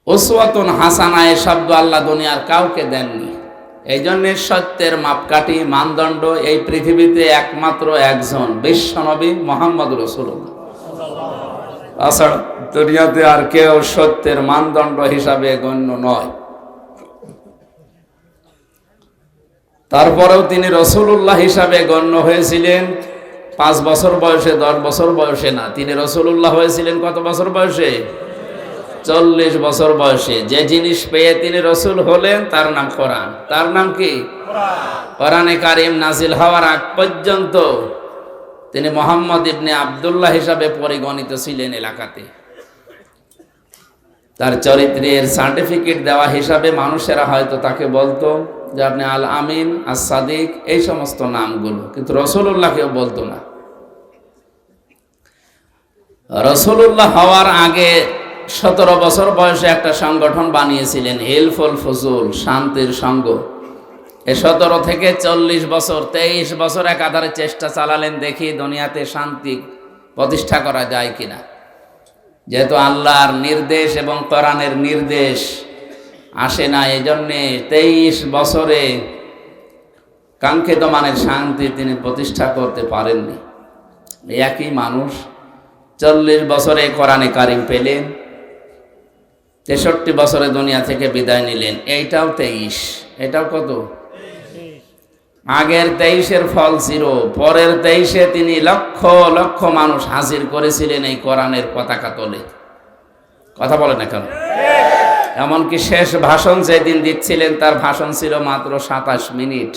উসওয়াতুন হাসানা এ শব্দ আল্লাহ দুনিয়ার কাউকে দেননি। এই জন্য সত্যের মাপকাঠি মানদণ্ড এই পৃথিবীতে একমাত্র একজন বিশ্বনবী মুহাম্মদ রাসূলুল্লাহ। তাছাড়া দুনিয়াতে আর কেউ সত্যের মানদণ্ড হিসাবে গণ্য নয়। তারপরেও তিনি রাসূলুল্লাহ হিসাবে গণ্য হয়েছিলেন 5 বছর বয়সে, 10 বছর বয়সে না। তিনি রাসূলুল্লাহ হয়েছিলেন কত বছর বয়সে? 40 বছর বয়সে। যে জিনিস পেয়ে তিনি রসুল হলেন তার নাম কোরআন। তার নাম কি? কোরআনে কারিম নাজিল হওয়ার আগ পর্যন্ত তিনি মুহাম্মদ ইবনে আব্দুল্লাহ হিসাবে পরিগণিত ছিলেন এলাকাতে। তার চরিত্রের সার্টিফিকেট দেওয়া হিসাবে মানুষেরা হয়তো তাকে বলতো যে আপনি আল আমিন, আস সাদিক, এই সমস্ত নামগুলো, কিন্তু রাসূলুল্লাহ কেউ বলতো না। রাসূলুল্লাহ হওয়ার আগে 17 বছর বয়সে একটা সংগঠন বানিয়েছিলেন, হিলফুল ফুজুল, শান্তির সংঘ। এই 17 থেকে 40 বছর, 23 বছর একাধারে চেষ্টা চালালেন দেখি দুনিয়াতে শান্তি প্রতিষ্ঠা করা যায় কিনা। যেহেতু আল্লাহর নির্দেশ এবং কোরআনের নির্দেশ আসে না, এই জন্যে 23 বছরে কাঙ্ক্ষিত মানের শান্তি তিনি প্রতিষ্ঠা করতে পারেননি। একই মানুষ 40 বছরে কোরআনে কারিম পেলেন, 63 বছরে দুনিয়া থেকে বিদায় নিলেন। এইটাও 23, এটাও কত? আগের 23-এর ফল 0, পরের 23-এ তিনি লক্ষ লক্ষ মানুষ হাজির করেছিলেন এই কোরআনের পতাকা তোলে। কথা বলেন না কেন? এমনকি শেষ ভাষণ যেদিন দিচ্ছিলেন তার ভাষণ ছিল মাত্র 27 মিনিট।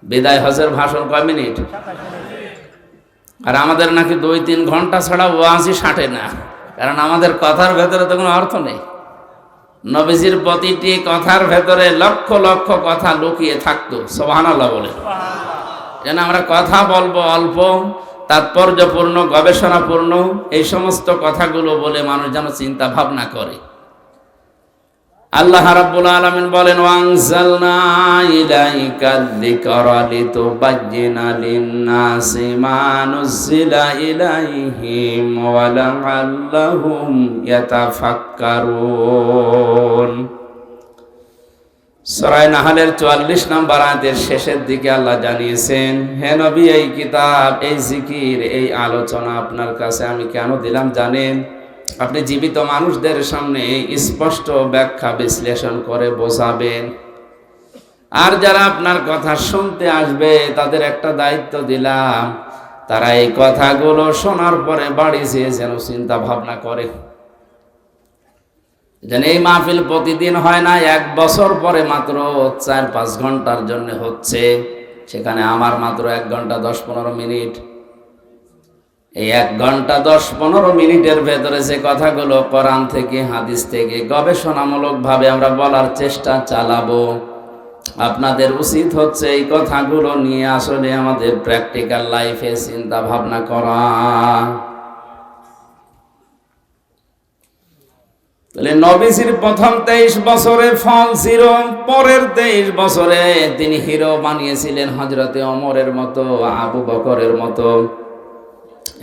বিদায় হজের ভাষণ কয় মিনিট? আর আমাদের নাকি 2-3 ঘন্টা ছাড়া ওয়াজই সাটে না, কারণ আমাদের কথার ভেতরে তো কোনো অর্থ নেই। নবীজির প্রতিটি কথার ভেতরে লক্ষ লক্ষ কথা লুকিয়ে থাকতো। সুবহানাল্লাহ বলে। যেন আমরা কথা বলবো অল্প, তাৎপর্যপূর্ণ, গবেষণাপূর্ণ, এই সমস্ত কথাগুলো বলে মানুষ যেন চিন্তা ভাবনা করে। আল্লাহ রাব্বুল আলামিন বলেন, ওয়ানজালনা ইলাইকা যিকরা লিতুবায়্যিনা লিন-নাসি মা নুযিলা ইলাইহিম ওয়া লাআল্লাহুম ইয়াতাফাক্কারুন। সূরা নাহলের 44 নম্বর আয়াতের শেষের দিকে আল্লাহ জানিয়েছেন, হে নবী, এই কিতাব, এই জিকির, এই আলোচনা আপনার কাছে আমি কেন দিলাম জানেন? আপনি জীবিত মানুষদের সামনে স্পষ্ট ব্যাখ্যা বিশ্লেষণ করে বোঝাবেন। আর যারা আপনার কথা শুনতে আসবে তাদের একটা দায়িত্ব দিলাম, তারা এই কথাগুলো শোনার পরে বাড়ি যেয়ে যেন চিন্তা ভাবনা করে। যেন এই মাহফিল প্রতিদিন হয় না, 1 বছর পরে মাত্র 4-5 ঘন্টার জন্য হচ্ছে, সেখানে আমার মাত্র 1 ঘন্টা 10-15 মিনিট। এই 1 ঘন্টা 10-15 মিনিটের ভেতরে যে কথাগুলো কোরআন থেকে, হাদিস থেকে গবেষণামূলক ভাবে আমরা বলার চেষ্টা চালাবো, আপনাদের উচিত হচ্ছে এই কথাগুলো নিয়ে আসলে আমাদের প্র্যাকটিক্যাল লাইফে চিন্তা ভাবনা করা। তাহলে নবীজির প্রথম 23 বছরে ফল 0, পরের 23 বছরে তিনি হিরো বানিয়েছিলেন হযরতে ওমরের মতো, আবু বকরের মতো।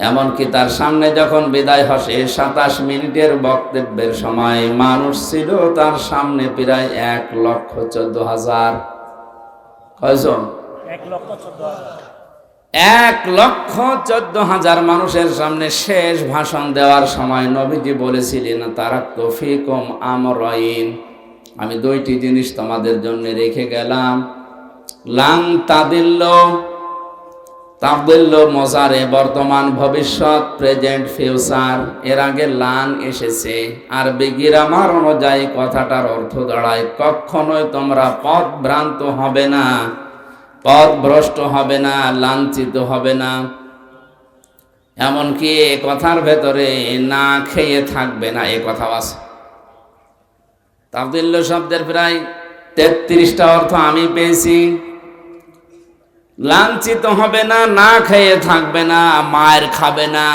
এমনকি তার সামনে যখন বিদায় হসে 27 মিনিটের বক্তব্যের সময় মানুষ ছিল তার সামনে প্রায় 1,14,000। কয়জন? 1,14,000 মানুষের সামনে শেষ ভাষণ দেওয়ার সময় নবীজি বলেছিলেন, তারাক্তু ফীকুম আমরাইন, আমি 2টি জিনিস তোমাদের জন্য রেখে গেলাম। লান তাদিল্লু, তাদিল্লু মজারে, বর্তমান, ভবিষ্যৎ, প্রেজেন্ট, ফিউচার। এর আগে লান এসেছে, আরবি গ্রামার অনুযায়ী কথাটার অর্থ দাঁড়ায় কখনোই তোমরা পথভ্রান্ত হবে না, পথভ্রষ্ট হবে না, লাঞ্ছিত হবে না। এমনকি এ কথার ভেতরে না খেয়ে থাকবে না, এ কথাও আছে। তাদিল্লু শব্দের প্রায় 33টা অর্থ আমি পেয়েছি। লাঞ্ছিত হবে না, না খেয়ে থাকবে না, মায়ের খাবে না,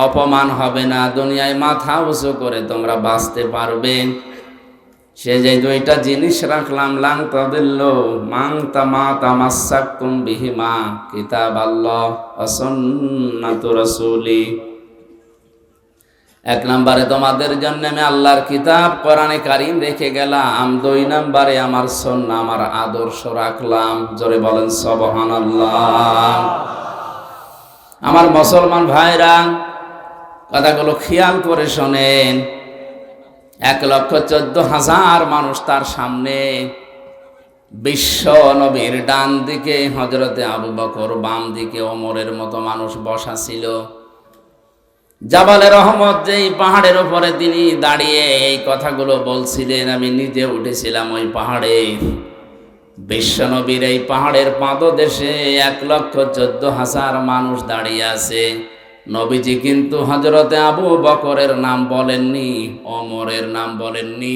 অপমান হবে না, দুনিয়ায় মাথা উঁচু করে তোমরা বাঁচতে পারবে। সে যে 2টা জিনিস রাখলাম, লান তাদিল্লু মান তামাসাকতুম বিহিমা কিতাবাল্লাহ ওয়া সুন্নাতু রাসূলি। এক নম্বরে তোমাদের জন্য আমি আল্লাহর কিতাব কোরআনে কারিম রেখে গেলাম, 2 নম্বরে আমার সুন্নাহ আমার আদর্শ রাখলাম। জোরে বলেন সুবহানাল্লাহ। আমার মুসলমান ভাইরা, কথাগুলো খেয়াল করে শোনেন। 1,14,000 মানুষ তার সামনে, বিশ্ব নবীর ডান দিকে হযরতে আবু বকর, বাম দিকে ওমরের মতো মানুষ বসা ছিল। জাবালে রহমত, যেই পাহাড়ের উপরে তিনি দাঁড়িয়ে এই কথাগুলো বলছিলেন, আমি নিজে উঠেছিলাম ওই পাহাড়ে। বিশ্ব নবীর এই পাহাড়ের পাদদেশে 1,14,000 মানুষ দাঁড়িয়ে আছে। নবীজি কিন্তু হযরতে আবু বকরের নাম বলেননি, ওমরের নাম বলেননি।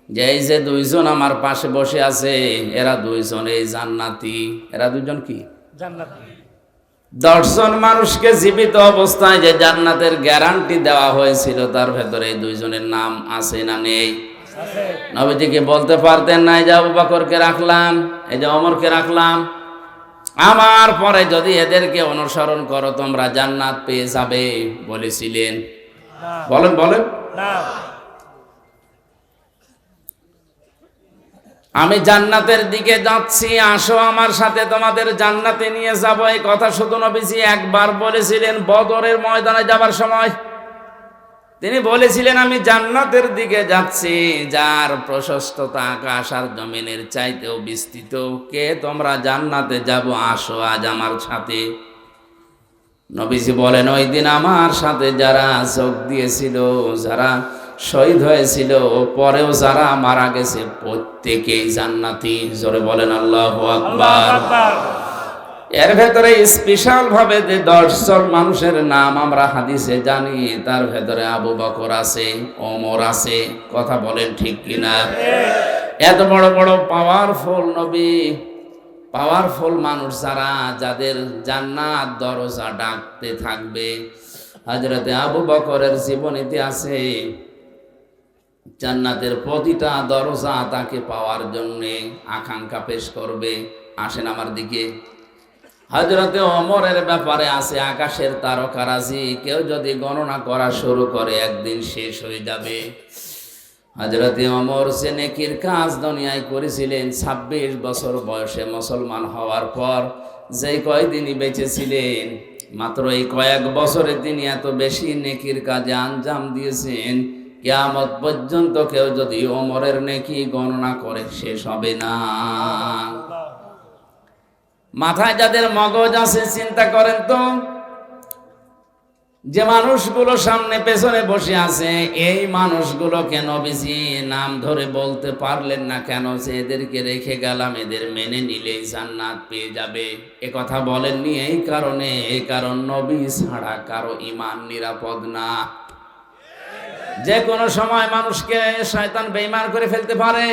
যে এই যে 2 জন আমার পাশে বসে আছে, এরা 2 জন এই জান্নাতি। এরা 2 জন কি? জান্নাতি। 10 জন মানুষকে জীবিত অবস্থায় যে জান্নাতের গ্যারান্টি দেওয়া হয়েছিল, তার ভেতরে এই 2 জনের নাম আছে না নেই? আছে। নবীজিকে বলতে পারতেন না, এই যে আবু বকরকে রাখলাম, এই যে ওমরকে রাখলাম, আমার পরে যদি এদেরকে অনুসরণ করো তোমরা জান্নাত পেয়ে যাবে, বলেছিলেন? বলেন বলেন না। আমি জান্নাতের দিকে যাচ্ছি, আসো আমার সাথে, তোমাদের জান্নাতে নিয়ে যাব, এই কথা শুধু নবীজি একবার বলেছিলেন বদরের ময়দানে যাবার সময়। তিনি বলেছিলেন, আমি জান্নাতের দিকে যাচ্ছি, যার প্রশস্ততা আকাশ আর জমিনের চাইতেও বিস্তৃত। কে তোমরা জান্নাতে যাব, আসো আজ আমার সাথে। নবীজি বলেন, ওই দিন আমার সাথে যারা যোগ দিয়েছিল, যারা শহীদ হয়েছিল, পরেও যারা মারা গেছে, প্রত্যেকেই জান্নাতি। জোরে বলেন আল্লাহু আকবার। এর ভেতরে স্পেশাল ভাবে যে 10 জন মানুষের নাম আমরা হাদিসে জানি, তার ভেতরে আবু বকর আছে, ওমর আছে। কথা বলেন ঠিক কিনা? এত বড় বড় পাওয়ারফুল নবী, পাওয়ারফুল মানুষ যারা, যাদের জান্নাত দরজা ডাকতে থাকবে। হযরতে আবু বকরের জীবনীতে আছে, জান্নাতের প্রতিটা দরজা তাকে পাওয়ার জন্য আকাঙ্ক্ষা পেশ করবে, আসেন আমার দিকে। হযরতে ওমরের ব্যাপারে আছে, আকাশের তারকারাজি কেউ যদি গণনা করা শুরু করে, একদিন শেষ হয়ে যাবে। হযরতে ওমর সে নেকির কাজ দুনিয়ায় করেছিলেন। 26 বছর বয়সে মুসলমান হওয়ার পর যে কয়দিনই বেঁচে ছিলেন, মাত্র এই কয়েক বছরে তিনি এত বেশি নেকির কাজে আঞ্জাম দিয়েছেন, কিয়ামত পর্যন্ত কেউ যদি ওমরের নেকি গণনা করে শেষ হবে না। মাথায় যাদের মগজ আছে চিন্তা করেন তো, যে মানুষগুলো সামনে পেছনে বসে আছে, এই মানুষগুলোকে নবীজি নাম ধরে বলতে পারলেন না কেন? যে এদেরকে রেখে গেলাম, এদের মেনে নিলেই জান্নাত পেয়ে যাবে। এ কথা বলেননি এই কারণে, এই কারণ নবী ছাড়া কারো ঈমান নিরাপদ না। যে কোনো সময় মানুষকে শয়তান বেঈমান করে ফেলতে পারে।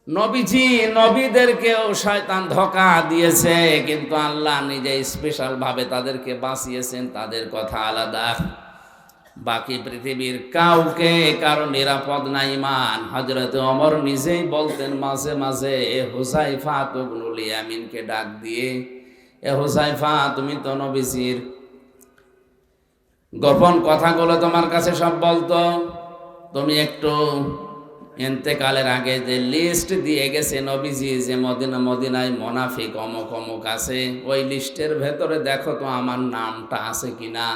নবীজি নবীদেরকেও শয়তান ধোঁকা দিয়েছে, কিন্তু আল্লাহ নিজে স্পেশাল ভাবে তাদেরকে বাঁচিয়েছেন। তাদের কথা আলাদা, বাকি পৃথিবীর কাউকে কারো নিরাপদ না ঈমান। হযরত ওমর নিজেই বলতেন মাঝে মাঝে, এ হুযায়ফা ইবনুল ইয়ামিনকে ডাক দিয়ে, এ হুযায়ফা, তুমি তো নবীজির গোপন কথাগুলো তোমার কাছে সব বলতো, তুমি একটু ইন্তেকালের আগে যে লিস্ট দিয়ে গেছে নবীজি, যে মদিনায় মুনাফিক অমুক অমুক আছে, ওই লিস্টের ভেতরে দেখো তো আমার নামটা আছে কিনা।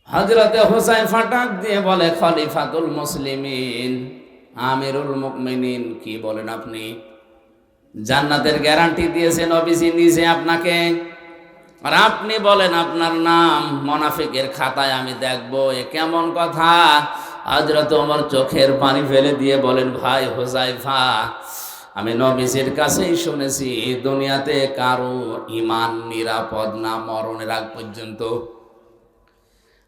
হযরতে হুযায়ফা ডাক দিয়ে বলে, খলিফাতুল মুসলিমিন, আমিরুল মুমিনিন, কি বলেন আপনি? জান্নাতের গ্যারান্টি দিয়েছে নবীজি নিজে আপনাকে, আর আপনি বলেন আপনার নাম মুনাফিকের খাতায় আমি দেখব, এ কেমন কথা? হযরত ওমর চোখের পানি ফেলে দিয়ে বলেন, ভাই হুযায়ফা, আমি নবীজির কাছেই শুনেছি দুনিয়াতে কারো ঈমান নিরাপদ না মরণের আগ পর্যন্ত।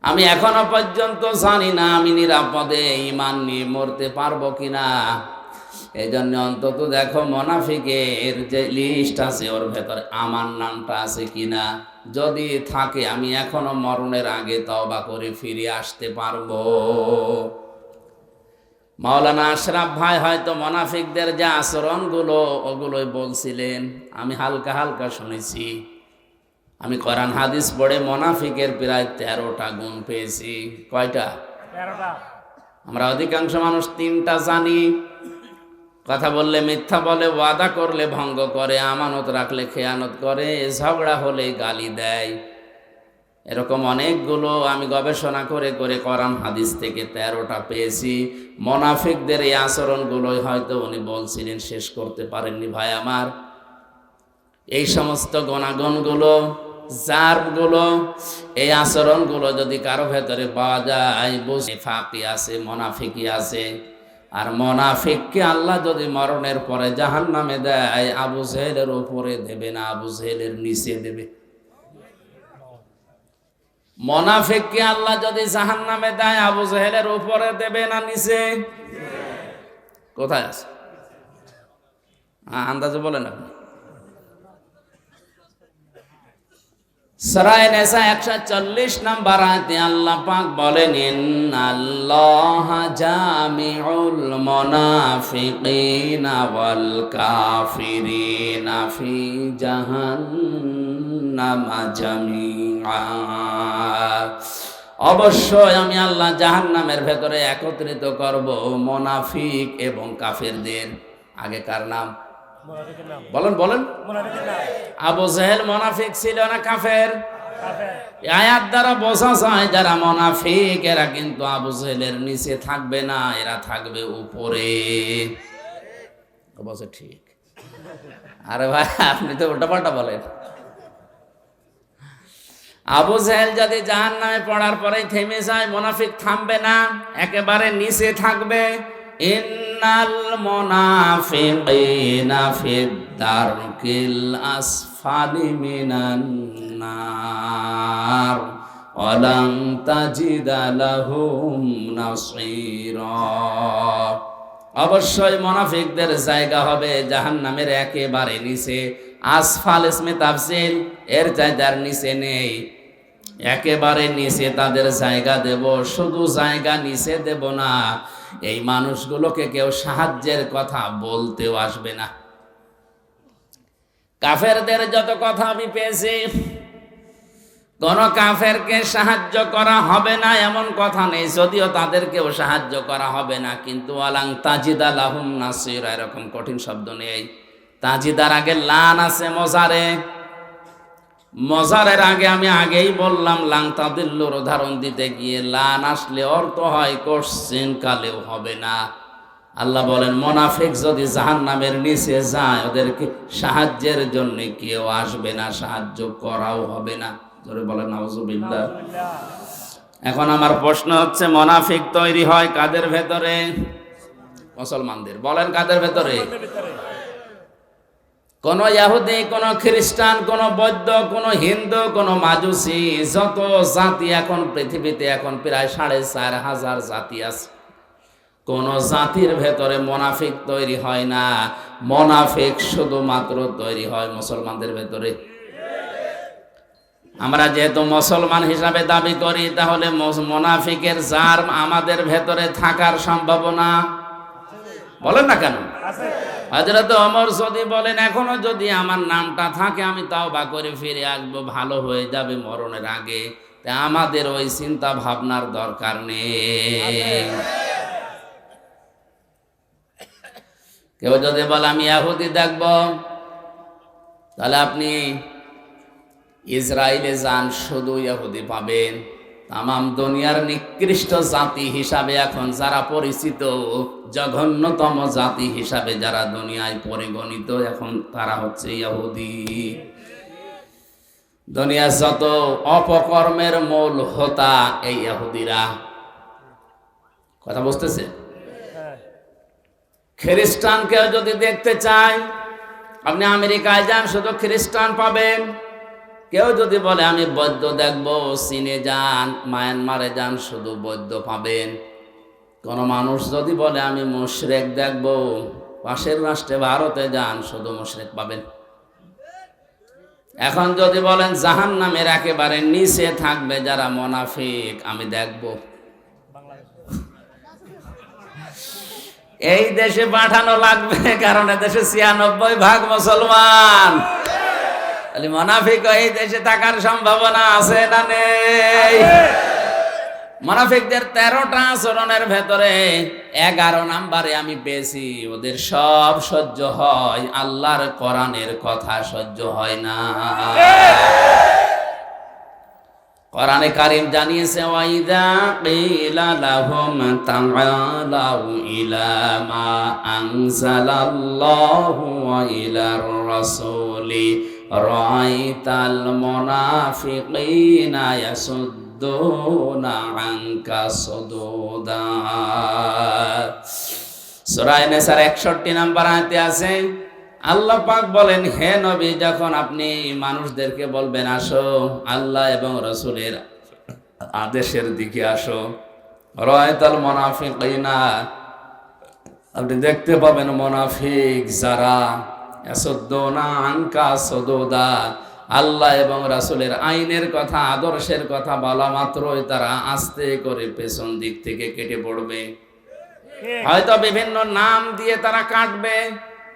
আমি এখনো পর্যন্ত জানি না আমি নিরাপদে ঈমান নিয়ে মরতে পারবো কিনা। এই জন্য অন্তত দেখো মুনাফিকের যে লিস্ট আছে, ওর ভেতরে আমার নামটা আছে কিনা। যদি থাকে, আমি এখনো মরণের আগে তওবা করে ফিরে আসতে পারবো। মাওলানা আশরাফ ভাই হয়তো মুনাফিকদের যে আচরণগুলো, ওগুলোই বলছিলেন, আমি হালকা হালকা শুনেছি। আমি কোরআন হাদিস পড়ে মোনাফিকের প্রায় 13টা গুণ পেয়েছি। কয়টা? 13টা। আমরা অধিকাংশ মানুষ 3টা জানি। কথা বললে মিথ্যা বলে, ওয়াদা করলে ভঙ্গ করে, আমানত রাখলে খেয়ানত করে, ঝগড়া হলে গালি দেয়। এরকম অনেকগুলো আমি গবেষণা করে করে কোরআন হাদিস থেকে 13টা পেয়েছি। মোনাফিকদের এই আচরণগুলোই হয়তো উনি বলছিলেন, শেষ করতে পারেননি ভাই আমার। এই সমস্ত গুণাগুণগুলো, জারগুলো, এই আচরণগুলো যদি কারো ভেতরে পাওয়া যায়, বুঝে ফাঁকি আছে, মোনাফিকি আছে। আর মোনাফিককে আল্লাহ যদি মরণের পরে জাহান্নামে দেয়, আবু জেহেলের উপরে দেবে না, আবু জেহেলের নিচে দেবে। মোনাফিককে আল্লাহ যদি জাহান্নামে দেয়, আবু জেহেলের উপরে দেবে না নিচে? কোথায় আছে? আন্দাজে বলেন আপনি। সূরা নিসা 140 নম্বর আয়াতে আল্লাহ পাক বলেন, ইন্নাল্লাহা জামিউল মুনাফিকিনা ওয়াল কাফিরিনা ফি জাহান্নামা জামিআ। অবশ্যই আমি আল্লাহ জাহান্নামের ভেতরে একত্রিত করব মুনাফিক এবং কাফেরদের। আগে কার নাম বলেন বলেন? আবু জেহেল মুনাফিক ছিল না কাফের? আয়াত দ্বারা বোঝা যায় যারা মুনাফিক এরা কিন্তু আবু জেহেলের নিচে থাকবে না, এরা থাকবে উপরে। অবশ্য ঠিক। আরে ভাই আপনি তো উল্টাপাল্টা বলেন। আবু জেহেল যদি জাহান্নামে পড়ার পরেই থেমে যায়, মুনাফিক থামবে না, একেবারে নিচে থাকবে। ইন্নাল মুনাফিকিনা ফিদ দারকিল আসফালি মিনান নার ওয়া লান তাজিদা লাহুম নাসীরা। অবশ্যই মুনাফিকদের জায়গা হবে জাহান্নামের একেবারে নিচে। আসফাল ইসমে তাফসিল, এর জায়গার নিচে নেই, একেবারে নিচে তাদের জায়গা দেব। শুধু জায়গা নিচে দেব না, এই মানুষগুলোকে কেউ সাহায্যের কথা বলতেও আসবে না। কাফেরদের যত কথা আমি পেয়েছি, কোন কাফেরকে সাহায্য করা হবে না এমন কথা নেই, যদিও তাদেরকেও সাহায্য করা হবে না, কিন্তু ওয়ালাং তাজিদা লাহুম নাসীরা এরকম কঠিন শব্দ নেই। তাজিদার আগে লান আছে মজারে, মজারের আগে আমি আগেই বললাম লাং তাদিল্লুর উদাহরণ দিতে গিয়ে লান আসলে অর্থ হয় কোশ্চিন কালেও হবে না। আল্লাহ বলেন মুনাফিক যদি জাহান্নামের নিচে যায়, ওদেরকে সাহায্যের জন্য কেউ আসবে না, সাহায্য করাও হবে না। জোরে বলেন নাউজুবিল্লাহ। এখন আমার প্রশ্ন হচ্ছে, মুনাফিক তৈরি হয় কাদের ভেতরে? মুসলমানদের। বলেন কাদের ভেতরে? কোন ইহুদি, কোন খ্রিস্টান, কোন বৌদ্ধ, কোন হিন্দু, কোন মাজুসি, যত জাতি এখন পৃথিবীতে এখন প্রায় 4500 জাতি আছে, কোন জাতির ভেতরে মুনাফিক তৈরি হয় না। মুনাফিক শুধুমাত্র তৈরি হয় মুসলমানদের ভেতরে। আমরা যেহেতু মুসলমান হিসাবে দাবি করি, তাহলে মুনাফিকের জার্ম আমাদের ভেতরে থাকার সম্ভাবনা, বলেন না কেন? হযরত ওমর যদি বলেন এখনো যদি আমার নামটা থাকে আমি তাওবা করে ফিরে আসবো, ভালো হয়ে যাবে মরণের আগে, তা আমাদের ওই চিন্তা ভাবনার দরকার নেই। কেউ যদি বলে আমি ইহুদি দেখব, তাহলে আপনি ইসরায়েলে যান, শুধু ইহুদি পাবেন। তামাম দুনিয়ার নিকৃষ্ট জাতি হিসাবে এখন যারা পরিচিত, জঘন্যতম জাতি হিসাবে যারা দুনিয়ায় পরিগণিত, এখন তারা হচ্ছে ইহুদি। দুনিয়ার যত অপকর্মের মূল হোতা এই ইহুদিরা। কথা বুঝতেছে? খ্রিস্টানকেও যদি দেখতে চাই, আপনি আমেরিকায় যান, শুধু খ্রিস্টান পাবেন। কেউ যদি বলে আমি বৌদ্ধ দেখবো, চীনে যান, মায়ানমারে যান, শুধু বৌদ্ধ পাবেন। কোন মানুষ যদি বলে আমি মুশরিক দেখবো, পাশের রাষ্ট্রে ভারতে যান, শুধু মুশরিক পাবেন। এখন যদি বলেন জাহান্নামের একেবারে নিচে থাকবে যারা মুনাফিক, আমি দেখবো, এই দেশে পাঠানো লাগবে, কারণ এদেশে 96% মুসলমান। তাহলে মুনাফিক এই দেশে থাকার সম্ভাবনা আছে না নেই? মুনাফিকদের 13টা আচরণের ভেতরে 11 নম্বরে আমি পেয়েছি, ওদের সব সহ্য হয়, আল্লাহর কোরআনের কথা সহ্য হয় না। কোরআনে কারীম জানিয়েছে, ওয়াইদা কিলা লাহুম তাআলাউ ইলা মা আনজালাল্লাহু ওয়া ইলার রাসূলি রাআইতাল মুনাফিকিনা ইয়াসুদ্দুনা আনকা সুদুদা। সূরা নিসার 61 নম্বর আয়াতে আছে, আল্লাহ পাক বলেন, হে নবী, যখন আপনি মানুষদেরকে বলবেন আসো আল্লাহ এবং রাসূলের আদেশের দিকে আসো, রাআইতাল মুনাফিকিনা, আপনি দেখতে পাবেন মুনাফিক যারা ইয়াসুদ্দুনা আনকা সুদুদা, আল্লাহ এবং রাসূলের আইনের কথা, আদর্শের কথা বলা মাত্রই তারা আস্তে করে পেছন দিক থেকে কেটে পড়বে। হয়তো বিভিন্ন নাম দিয়ে তারা কাটবে।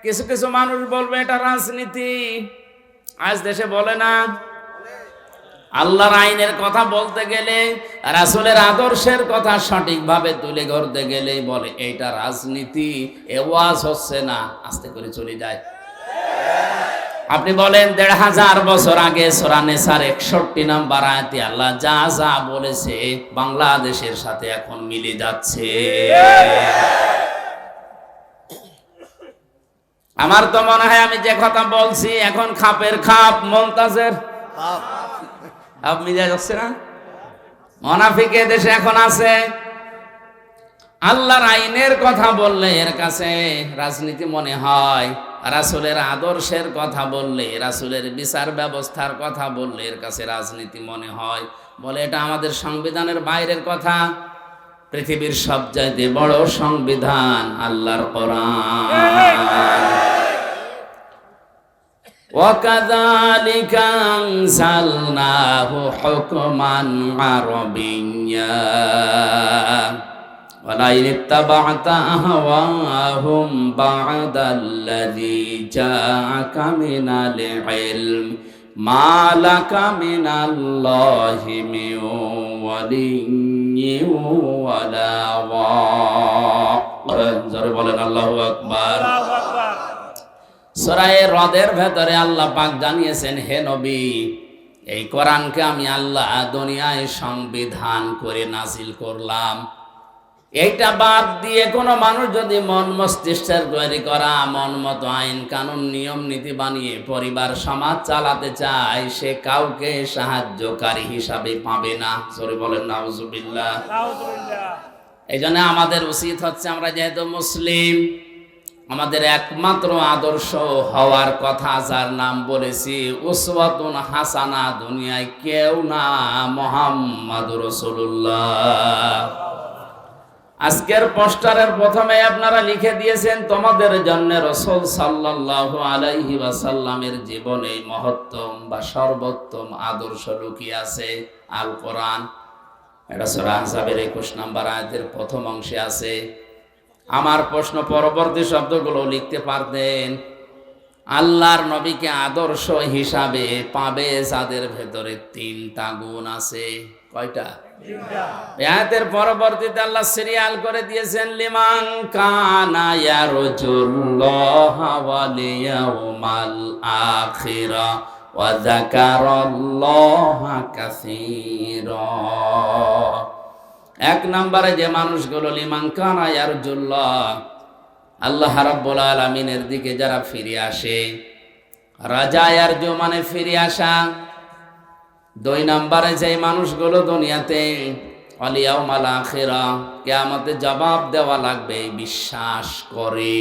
কিছু কিছু মানুষ বলবে এটা রাজনীতি। আজ দেশে বলে না, আল্লাহর আইনের কথা বলতে গেলে, রাসূলের আদর্শের কথা সঠিকভাবে তুলে ধরতে গেলে বলে এইটা রাজনীতি, এ ওয়াজ হচ্ছে না, আস্তে করে চলে যায়। আপনি বলেন 1500 বছর আগে সূরা নিসার 61 নম্বর আয়াতে আল্লাহ যা যা বলেছে বাংলাদেশের সাথে এখন মিলে যাচ্ছে। আমার তো মনে হয় আমি যে কথা বলছি এখন খাপের খাপ, মুনতাজের খাপ মিলে যাচ্ছে না? মুনাফিক দেশে এখন আছে। আল্লাহর আইনের কথা বললে এর কাছে রাজনীতি মনে হয়, রাসূলের আদর্শের কথা বললে, রাসূলের বিচার ব্যবস্থার কথা বললে এর কাছে রাজনীতি মনে হয়। বলে এটা আমাদের সংবিধানের বাইরের কথা। পৃথিবীর সবচাইতে বড় সংবিধান আল্লাহর কোরআন। وَكَذَلِكَ أَنزَلْنَاهُ حُكْمًا عَرَبِيًّا وَلَئِنِ اتَّبَعْتَ أَهْوَاءَهُمْ بَعْدَ الَّذِي جَاءَكَ مِنَ الْعِلْمِ مَا لَكَ مِنَ اللَّهِ مِنْ وَلِيٍّ وَلَا وَاقٍ। জোরে বলেন আল্লাহু আকবার। সূরা রদের ভেতরে আল্লাহ পাক জানিয়েছেন, হে নবী, এই কোরআনকে আমি আল্লাহ দুনিয়ায় সংবিধান করে নাজিল করলাম। এইটা বাদ দিয়ে কোনো মানুষ যদি মন মস্তিষ্কের তৈরি করা মন মতো আইন কানুন নিয়ম নীতি বানিয়ে পরিবার সমাজ চালাতে চায়, সে কাউকে সাহায্যকারী হিসাবে পাবে না। জোরে বলেন নাউজুবিল্লাহ। এই জন্য আমাদের উচিত হচ্ছে, আমরা যেহেতু মুসলিম, আমাদের একমাত্র আদর্শ হওয়ার কথা যার নাম বলেছি উসওয়াতুন হাসানা, দুনিয়ায় কেউ না, মুহাম্মাদুর রাসূলুল্লাহ। আজকের পোস্টারের প্রথমে আপনারা লিখে দিয়েছেন, তোমাদের জন্য রাসূল সাল্লাল্লাহু আলাইহি ওয়াসাল্লামের জীবনে মহত্তম বা সর্বোত্তম আদর্শ লুকিয়ে আছে আল কোরআন। এটা সূরা আহজাবের 21 নম্বর আয়াতের প্রথম অংশে আছে। আমার প্রশ্ন, পরবর্তী শব্দগুলো লিখতে পারতেন। আল্লাহর নবীকে আদর্শ হিসাবে পাবে যাদের ভেতরে 3টা গুণ আছে। কয়টা? আয়াতের পরবর্তীতে আল্লাহ সিরিয়াল করে দিয়েছেন, লিমান কানা ইয়ারজুল্লাহা ওয়াল ইয়াউমাল আখিরা ওয়া যাকারাল্লাহা কাসীরা। 1 নম্বরে যে মানুষগুলো লিমান কানা ইয়ারজুল্লাহ, আল্লাহ রাব্বুল আলামিনের দিকে যারা ফিরে আসে, রাজা ইয়ারজু মানে ফিরে আসা। 2 নম্বরে যে মানুষগুলো দুনিয়াতে ওয়াল ইয়াউমাল আখিরা, কিয়ামতে জবাব দেওয়া লাগবে, বিশ্বাস করে।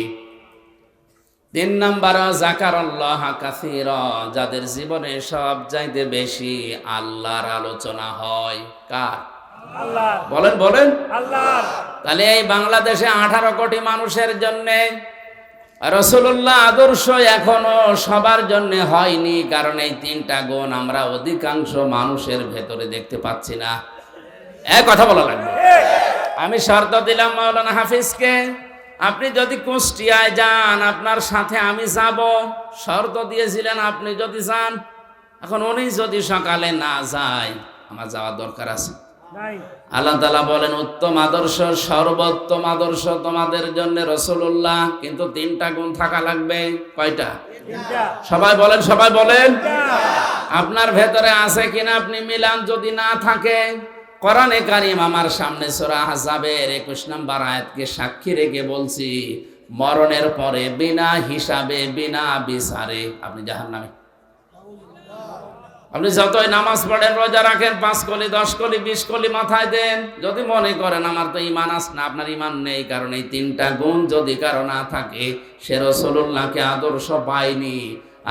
3 নম্বরে যাকারাল্লাহা কাসীরা, যাদের জীবনে সব চাইতে বেশি আল্লাহর আলোচনা হয়। কার? আল্লাহ। বলেন বলেন আল্লাহ। তাহলে এই বাংলাদেশে 18 কোটি মানুষের জন্য রাসূলুল্লাহ আদর্শ এখনো সবার জন্য হয়নি, কারণ এই 3টা গুণ আমরা অধিকাংশ মানুষের ভেতরে দেখতে পাচ্ছি না। এক কথা বলা লাগবে। আমি শর্ত দিলাম মাওলানা হাফিজকে, আপনি যদি কুষ্টিয়ায় যান আপনার সাথে আমি যাব। শর্ত দিয়েছিলেন আপনি যদি যান এখন উনি যদি সকালে না যায়, আমার যাওয়ার দরকার আছে? আল্লাহ তাআলা বলেন উত্তম আদর্শ, সর্বোত্তম আদর্শ তোমাদের জন্য রাসূলুল্লাহ, কিন্তু 3টা গুণ থাকা লাগবে। কয়টা? সবাই বলেন, সবাই বলেন। আপনার ভেতরে আছে কিনা আপনি মিলান। যদি না থাকে, কোরআনে কারীম আমার সামনে সূরা আহজাবের 21 নম্বর আয়াতকে সাক্ষী রেখে বলছি, মরণের পরে বিনা হিসাবে বিনা বিচারে আপনি জাহান্নামে। আপনি যতই নামাজ পড়েন, রোজা রাখেন, 5 কলি 10 কলি 20 কলি মাথায় দেন, যদি মনে করেন আমার তো ঈমান আছে না, আপনার ঈমান নেই। কারণ এই 3টা গুণ যদি কারো না থাকে, সে রাসূলুল্লাহকে আদর্শ পায়নি।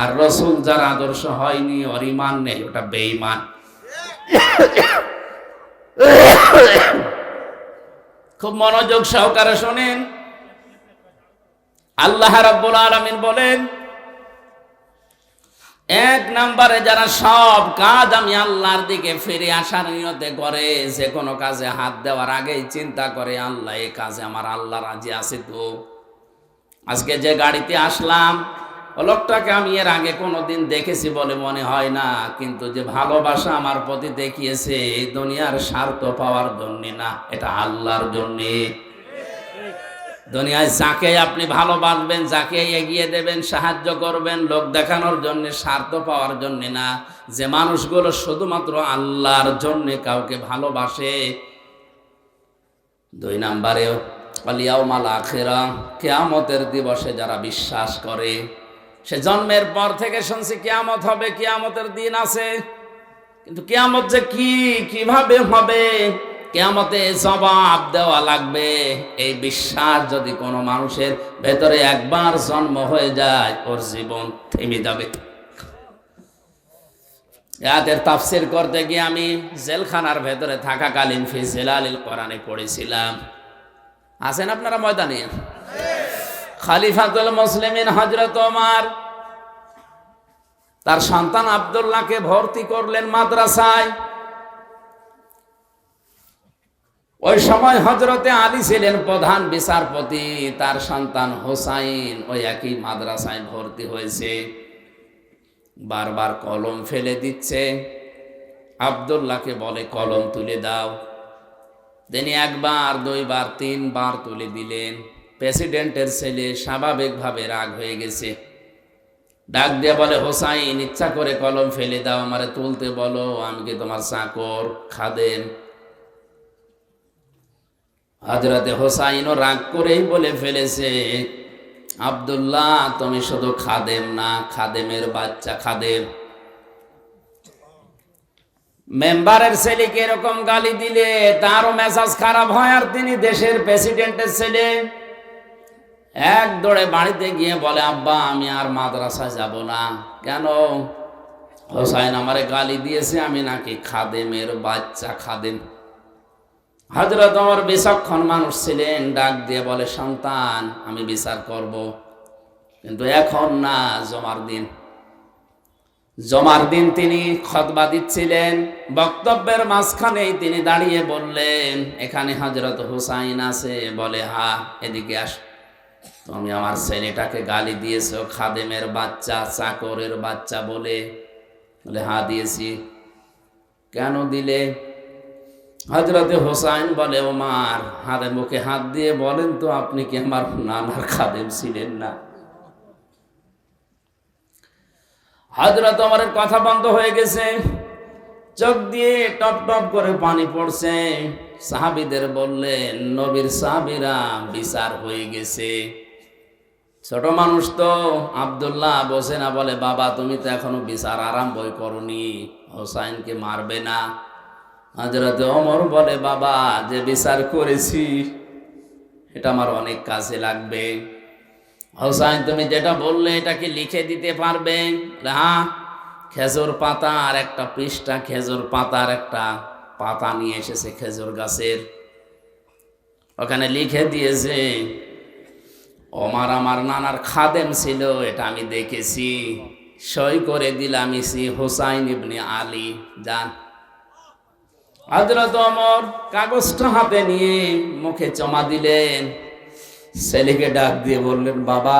আর রাসূল যার আদর্শ হয়নি, ওর ঈমান নেই, ওটা বেঈমান। খুব মনোযোগ সহকারে শুনেন। আল্লাহ রাব্বুল আলামিন বলেন, 1 নম্বরে যারা সব কাজ আমি আল্লাহর দিকে ফিরে আসার নিয়তে করে, যে কোনো কাজে হাত দেওয়ার আগেই চিন্তা করে আল্লাহ এই কাজে আমার আল্লাহ রাজি আছে তো। আজকে যে গাড়িতে আসলাম, ও লোকটাকে আমি এর আগে কোনোদিন দেখেছি বলে মনে হয় না, কিন্তু যে ভালোবাসা আমার প্রতি দেখিয়েছে, এই দুনিয়ার স্বার্থ পাওয়ার জন্য না, এটা আল্লাহর জন্যে। দুনিয়ায় যাকে আপনি ভালোবাসবেন, যাকে এগিয়ে দেবেন, সাহায্য করবেন, লোক দেখানোর জন্য, স্বার্থ পাওয়ার জন্য না। যে মানুষগুলো শুধুমাত্র আল্লাহর জন্য কাউকে ভালোবাসে। 2 নম্বরে ওয়াল ইয়াউমাল আখিরা, কিয়ামতের দিবসে যারা বিশ্বাস করে। সে জন্মের পর থেকে শুনছি কিয়ামত হবে, কিয়ামতের দিন আছে, কিন্তু কিয়ামত যে কি, কিভাবে হবে, কিয়ামতে জবাব দেওয়া লাগবে, এই বিশ্বাস যদি কোনো মানুষের ভেতরে একবার জন্ম হয়ে যায়, ওর জীবন থেমে যাবে। আয়াতের তাফসীর করতে গিয়ে আমি জেলখানার ভেতরে থাকাকালীন ফি জিলালিল কোরআনে পড়েছিলাম। আছেন আপনারা ময়দানে? খলিফাতুল মুসলিমিন হযরত ওমর তার সন্তান আব্দুল্লাহকে ভর্তি করলেন মাদ্রাসায়। ওই সময় হযরতে আলী ছিলেন প্রধান বিচারপতি, তার সন্তান হোসাইন ওই একই মাদ্রাসায় ভর্তি হয়েছে। বারবার কলম ফেলে দিচ্ছে, আব্দুল্লাহকে বলে কলম তুলে দাও। তিনি 1 বার 2 বার 3 বার তুলে দিলেন। প্রেসিডেন্টের ছেলে স্বাভাবিকভাবে রাগ হয়ে গেছে, ডাক দিয়ে বলে হোসাইন, ইচ্ছা করে কলম ফেলে দাও, আমারে তুলতে বলো, আমি কি তোমার চাকর, খাদেম? হযরতে হোসাইনও রাগ করেই বলে ফেলেছে, আব্দুল্লাহ তুমি শুধু খাদেম না, খাদেমের বাচ্চা খাদেম। মেম্বারের ছেলেকে এরকম গালি দিলে তারও মেজাজ খারাপ হয়, আর তিনি দেশের প্রেসিডেন্টের ছেলে। এক দৌড়ে বাড়িতে গিয়ে বলে, আব্বা আমি আর মাদ্রাসায় যাব না। কেন? হোসাইন আমারে গালি দিয়েছে, আমি নাকি খাদেমের বাচ্চা, খাদেম। হযরত ওমর বিচক্ষণ মানুষ ছিলেন, ডাক দিয়ে বলে, সন্তান আমি বিচার করব, কিন্তু এখন না, জমার দিন। তিনি খুতবা দিচ্ছিলেন, বক্তব্যের মাঝখানেই তিনি দাঁড়িয়ে বললেন, এখানে হযরত হুসাইন আছে? বলে হ্যাঁ। এদিকে আস, তুমি আমার ছেলেটাকে গালি দিয়েছো খাদেমের বাচ্চা, চাকরের বাচ্চা বলে? বলে হ্যাঁ দিয়েছি। কেন দিলে? হযরতে হোসাইন বলে, ওমর হাতে মুখে হাত দিয়ে বলেন তো, আপনি কি আমার নানার খাদেম ছিলেন না? হযরত ওমরের কথা বন্ধ হয়ে গেছে, চোখ দিয়ে টপ টপ করে পানি পড়ছে। সাহাবীদের বললেন, নবীর সাহাবীরা, বিচার হয়ে গেছে। ছোট মানুষ তো আব্দুল্লাহ বসে না, বলে বাবা তুমি তো এখনো বিচার আরম্ভই করনি, হোসাইনকে মারবে না? হযরত ওমর বলে, বাবা যে বিচার করেছি এটা আমার অনেক কাজে লাগবে। হোসাইন তুমি যেটা বললে এটা কি লিখে দিতে পারবে? হ্যাঁ। খেজুর পাতা আর একটা পৃষ্ঠা, খেজুর পাতার একটা পাতা নিয়ে এসেছে খেজুর গাছের, ওখানে লিখে দিয়েছে, ওমর আমার নানার খাদেম ছিল, এটা আমি দেখেছি, সই করে দিলাম, ইসি হোসাইন ইবনে আলী, যান। হযরত ওমর কাগজটা হাতে নিয়ে মুখে চমা দিলেন, ছেলেকে ডাক দিয়ে বললেন, বাবা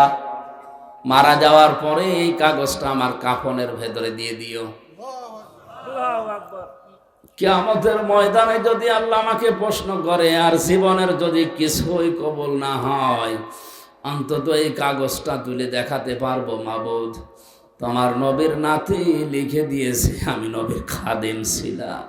মারা যাওয়ার পরে এই কাগজটা আমার কাফনের ভেতরে দিয়ে দিও। কিয়ামতের ময়দানে যদি আল্লাহ আমাকে প্রশ্ন করে আর জীবনের যদি কিছুই কবুল না হয়, অন্তত এই কাগজটা তুলে দেখাতে পারবো, মাবুদ তোমার নবীর নাতি লিখে দিয়েছে আমি নবীর খাদেম ছিলাম।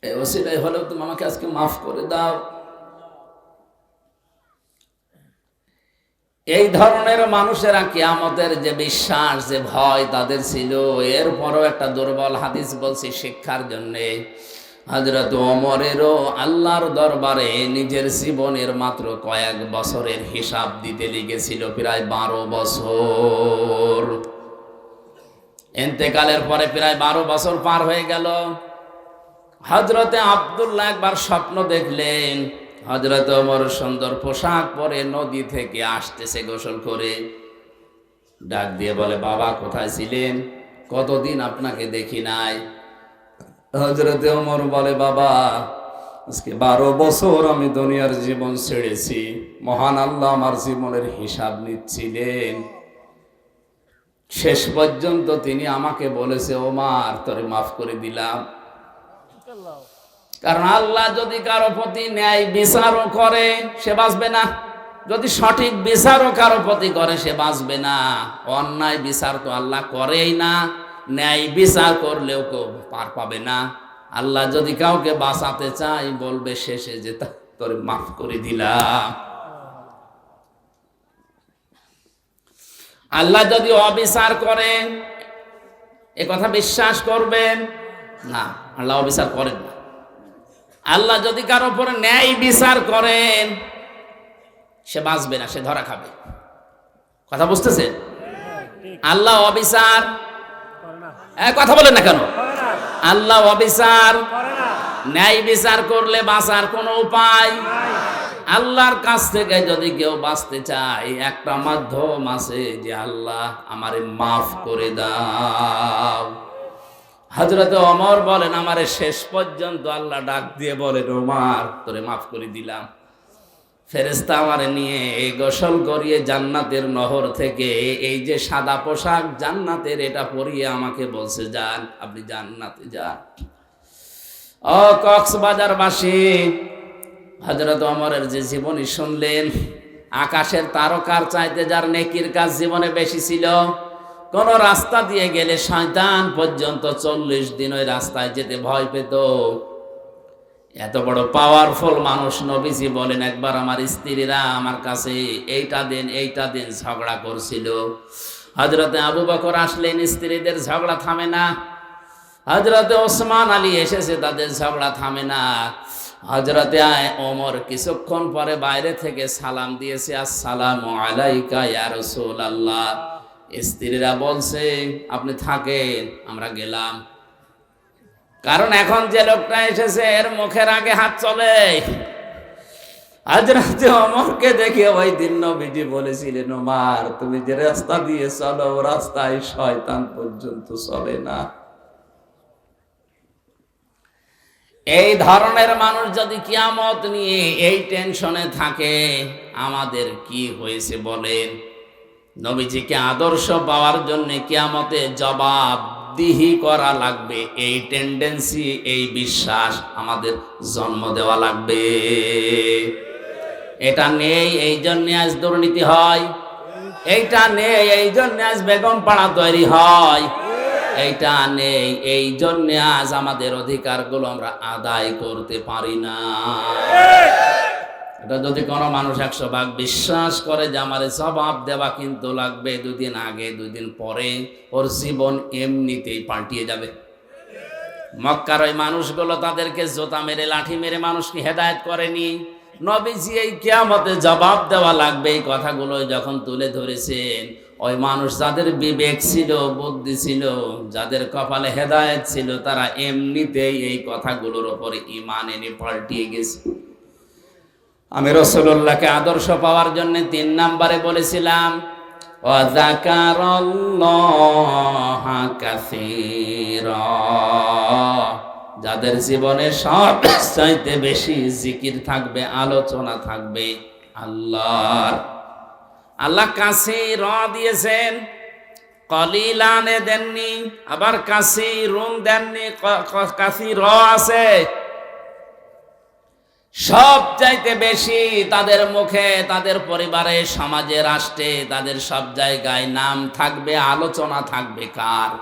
এই ওসিলাই হলেও তুমি আমাকে আজকে মাফ করে দাও। এই ধরনের মানুষেরা কিয়ামতের যে বিশ্বাস, যে ভয় তাদের ছিল, এরপরও একটা দুর্বল হাদিস বলছি শিক্ষার জন্যে। হযরত ওমরেরও আল্লাহর দরবারে নিজের জীবনের মাত্র কয়েক বছরের হিসাব দিতে লেগেছিল প্রায় 12 বছর। ইন্তেকালের পরে প্রায় 12 বছর পার হয়ে গেল। হযরতে আব্দুল্লাহ একবার স্বপ্ন দেখলেন, হযরত ওমর সুন্দর পোশাক পরে নদী থেকে আসতেছে গোসল করে। ডাক দিয়ে বলে, বাবা কোথায় ছিলেন, কতদিন আপনাকে দেখি নাই। হযরতে ওমর বলে, বাবা আজকে 12 বছর আমি দুনিয়ার জীবন ছেড়েছি, মহান আল্লাহ আমার জীবনের হিসাব নিচ্ছিলেন। শেষ পর্যন্ত তিনি আমাকে বলেছে, ওমর তোরে মাফ করে দিলাম। কারণ আল্লাহ যদি কারো প্রতি ন্যায় বিচারও করে সে বাঁচবে না, যদি সঠিক বিচারও কারো প্রতি করে সে বাঁচবে না। অন্যায় বিচার তো আল্লাহ করেই না, ন্যায় বিচার করলেও কেউ পার পাবে না। আল্লাহ যদি কাউকে বাঁচাতে চায় বলবে শেষে যে তোরে মাফ করে দিলাম। আল্লাহ যদি অবিচার করেন এ কথা বিশ্বাস করবেন না, আল্লাহ অবিচার করেন না। আল্লাহ যদি কারো উপরে ন্যায় বিচার করেন সে বাঁচবে না, সে ধরা খাবে। কথা বুঝতেছেন? আল্লাহ অবিচার কথা বলেন না কেন? আল্লাহ অবিচার, ন্যায় বিচার করলে বাঁচার কোনো উপায়। আল্লাহর কাছ থেকে যদি কেউ বাঁচতে চায় একটা মাধ্যম আছে, যে আল্লাহ আমারে মাফ করে দাও। হযরত ওমর বলেন, আমারে শেষ পর্যন্ত আল্লাহ ডাক দিয়ে বলেন, ওমর তোরে মাফ করে দিলাম। ফেরেশতা আমারে নিয়ে গোসল করিয়ে জান্নাতের নহর থেকে এই যে সাদা পোশাক জান্নাতের, এটা পরিয়ে আমাকে বলছে, যান আপনি জান্নাতে যান। ও কক্সবাজারবাসী, হযরত ওমরের যে জীবনী শুনলেন, আকাশের তারকার চাইতে যার নেকির কাজ জীবনে বেশি ছিল। কোন রাস্তা দিয়ে গেলে শয়তান পর্যন্ত 40 দিন ওই রাস্তায় যেতে ভয় পেত। এত বড় পাওয়ারফুল মানুষ। নবীজি বলেন, একবার আমার স্ত্রীরা আমার কাছে এইটা দেন ঝগড়া করছিল। হযরতে আবু বকর আসলেন, স্ত্রীদের ঝগড়া থামে না। হযরতে ওসমান আলী এসেছে, তাদের ঝগড়া থামে না। হযরতে ওমর কিছুক্ষণ পরে বাইরে থেকে সালাম দিয়েছে, আসসালামু আলাইকা ইয়া রাসূলুল্লাহ। স্ত্রীরা বলছে, আপনি থাকেন, আমরা গেলাম। কারণ এখন যে লোকটা এসেছে এর মুখের আগে হাত চলে। হযরতে ওমরকে দেখে ওই দিন নবীজি বলেছিলেন, ওমর তুমি যে রাস্তা দিয়ে চলো ও রাস্তায় শয়তান পর্যন্ত চলে না। এই ধরনের মানুষ যদি কিয়ামত নিয়ে এই টেনশনে থাকে, আমাদের কি হয়েছে বলেন? নবীজিকে আদর্শ পাওয়ার জন্য কিয়ামতে জবাবদিহি করা লাগবে। এই টেন্ডেন্সি, এই বিশ্বাস আমাদের জন্ম দেওয়া লাগবে। এটা নেই এই জন্য আজ দুর্নীতি হয়, এইটা নেই এই জন্য আজ বেগম পাড়া তৈরি হয়, এইটা নেই এই জন্য আজ আমাদের অধিকারগুলো আমরা আদায় করতে পারি না। এটা যদি কোনো মানুষ 100 ভাগ বিশ্বাস করে যে আমার জবাব দেওয়া কিন্তু লাগবে, 2 দিন আগে 2 দিন পরে ওর জীবন এমনিতেই পাল্টিয়ে যাবে। মক্কার ওই মানুষগুলো তাদেরকে জোতা মেরে লাঠি মেরে মানুষকে হেদায়েত করেনি। নবীজি এই কিয়ামতে জবাব দেওয়া লাগবে এই কথাগুলো যখন তুলে ধরেছেন, ওই মানুষ যাদের বিবেক ছিল, বুদ্ধি ছিল, যাদের কপালে হেদায়েত ছিল, তারা এমনিতেই এই কথাগুলোর উপরে ঈমান এনে পাল্টিয়ে গেছে। আমি রাসূলুল্লাহকে আদর্শ পাওয়ার জন্য 3 নম্বরে বলেছিলাম, ওয়া যাকারাল্লাহা কাসীরা। যাদের জীবনে সব চাইতে বেশি জিকির থাকবে, আলোচনা থাকবে আল্লাহর। আল্লাহ কাসীর দিয়েছেন, কলিলানে দেননি, আবার কাসীরুন দেননি, কাসীর আছে। সব চাইতে বেশি তাদের মুখে, তাদের পরিবারে, সমাজে, রাষ্ট্রে, তাদের সব জায়গায় নাম থাকবে, আলোচনা থাকবে কার?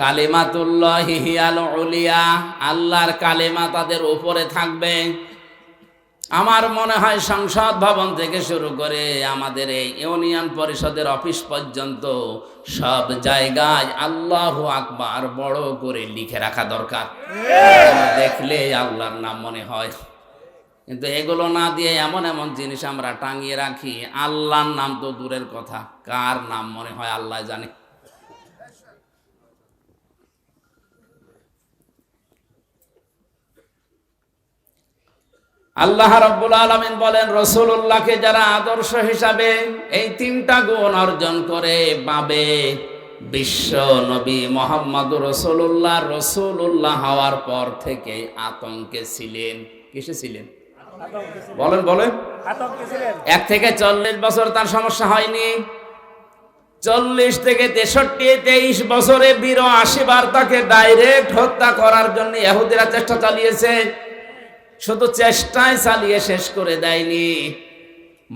কালিমাতুল্লাহি হিয়াল উলিয়া, আল্লাহর কালিমা তাদের উপরে থাকবে। আমার মনে হয় সংসদ ভবন থেকে শুরু করে আমাদের এই ইউনিয়ন পরিষদের অফিস পর্যন্ত সব জায়গায় আল্লাহু আকবার বড় করে লিখে রাখা দরকার, দেখলে আল্লাহর নাম মনে হয়। কিন্তু এগুলো না দিয়ে এমন এমন জিনিস আমরা টাঙিয়ে রাখি, আল্লাহর নাম তো দূরের কথা, কার নাম মনে হয় আল্লাহ জানে। আল্লাহ রাব্বুল আলামিন বলেন, রাসূলুল্লাহকে যারা আদর্শ হিসাবে এই তিনটা গুণ অর্জন করে পাবে, বিশ্ব নবী মুহাম্মদুর রাসূলুল্লাহ রাসূলুল্লাহ হওয়ার পর থেকে আতঙ্কে ছিলেন। কিসে ছিলেন? বলেন বলেন। 1 থেকে 40 বছর তার সমস্যা হয়নি। 40 থেকে 63, 23 বছরে 82 বার তাকে ডাইরেক্ট হত্যা করার জন্য ইহুদিরা চেষ্টা চালিয়েছে। শুধু চেষ্টায় চালিয়ে শেষ করে দেয়নি,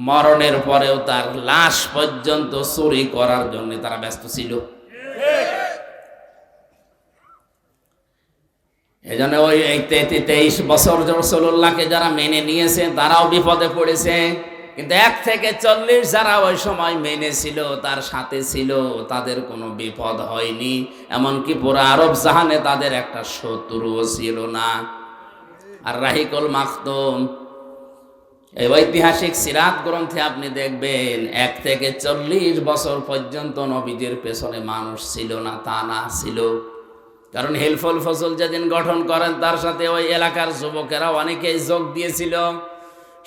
মরণের পরেও তার লাশ পর্যন্ত চুরি করার জন্য তারা ব্যস্ত ছিল। এজন্য ওই 23 বছর রাসূলুল্লাহকে যারা মেনে নিয়েছে তারাও বিপদে পড়েছে। কিন্তু 1 থেকে 40 যারা ওই সময় মেনে ছিল, তার সাথে ছিল, তাদের কোনো বিপদ হয়নি। এমনকি পুরো আরব জাহানে তাদের একটা শত্রুও ছিল না। আর রাহিকুল মাখতুম, এই ঐতিহাসিক সিরাত গ্রন্থে আপনি দেখবেন 1 থেকে 40 বছর পর্যন্ত নবীদের পেছনে মানুষ ছিল না, তা না ছিল। কারণ হিলফুল ফজল যেদিন গঠন করেন তার সাথে ওই এলাকার যুবকেরা অনেকেই যোগ দিয়েছিল।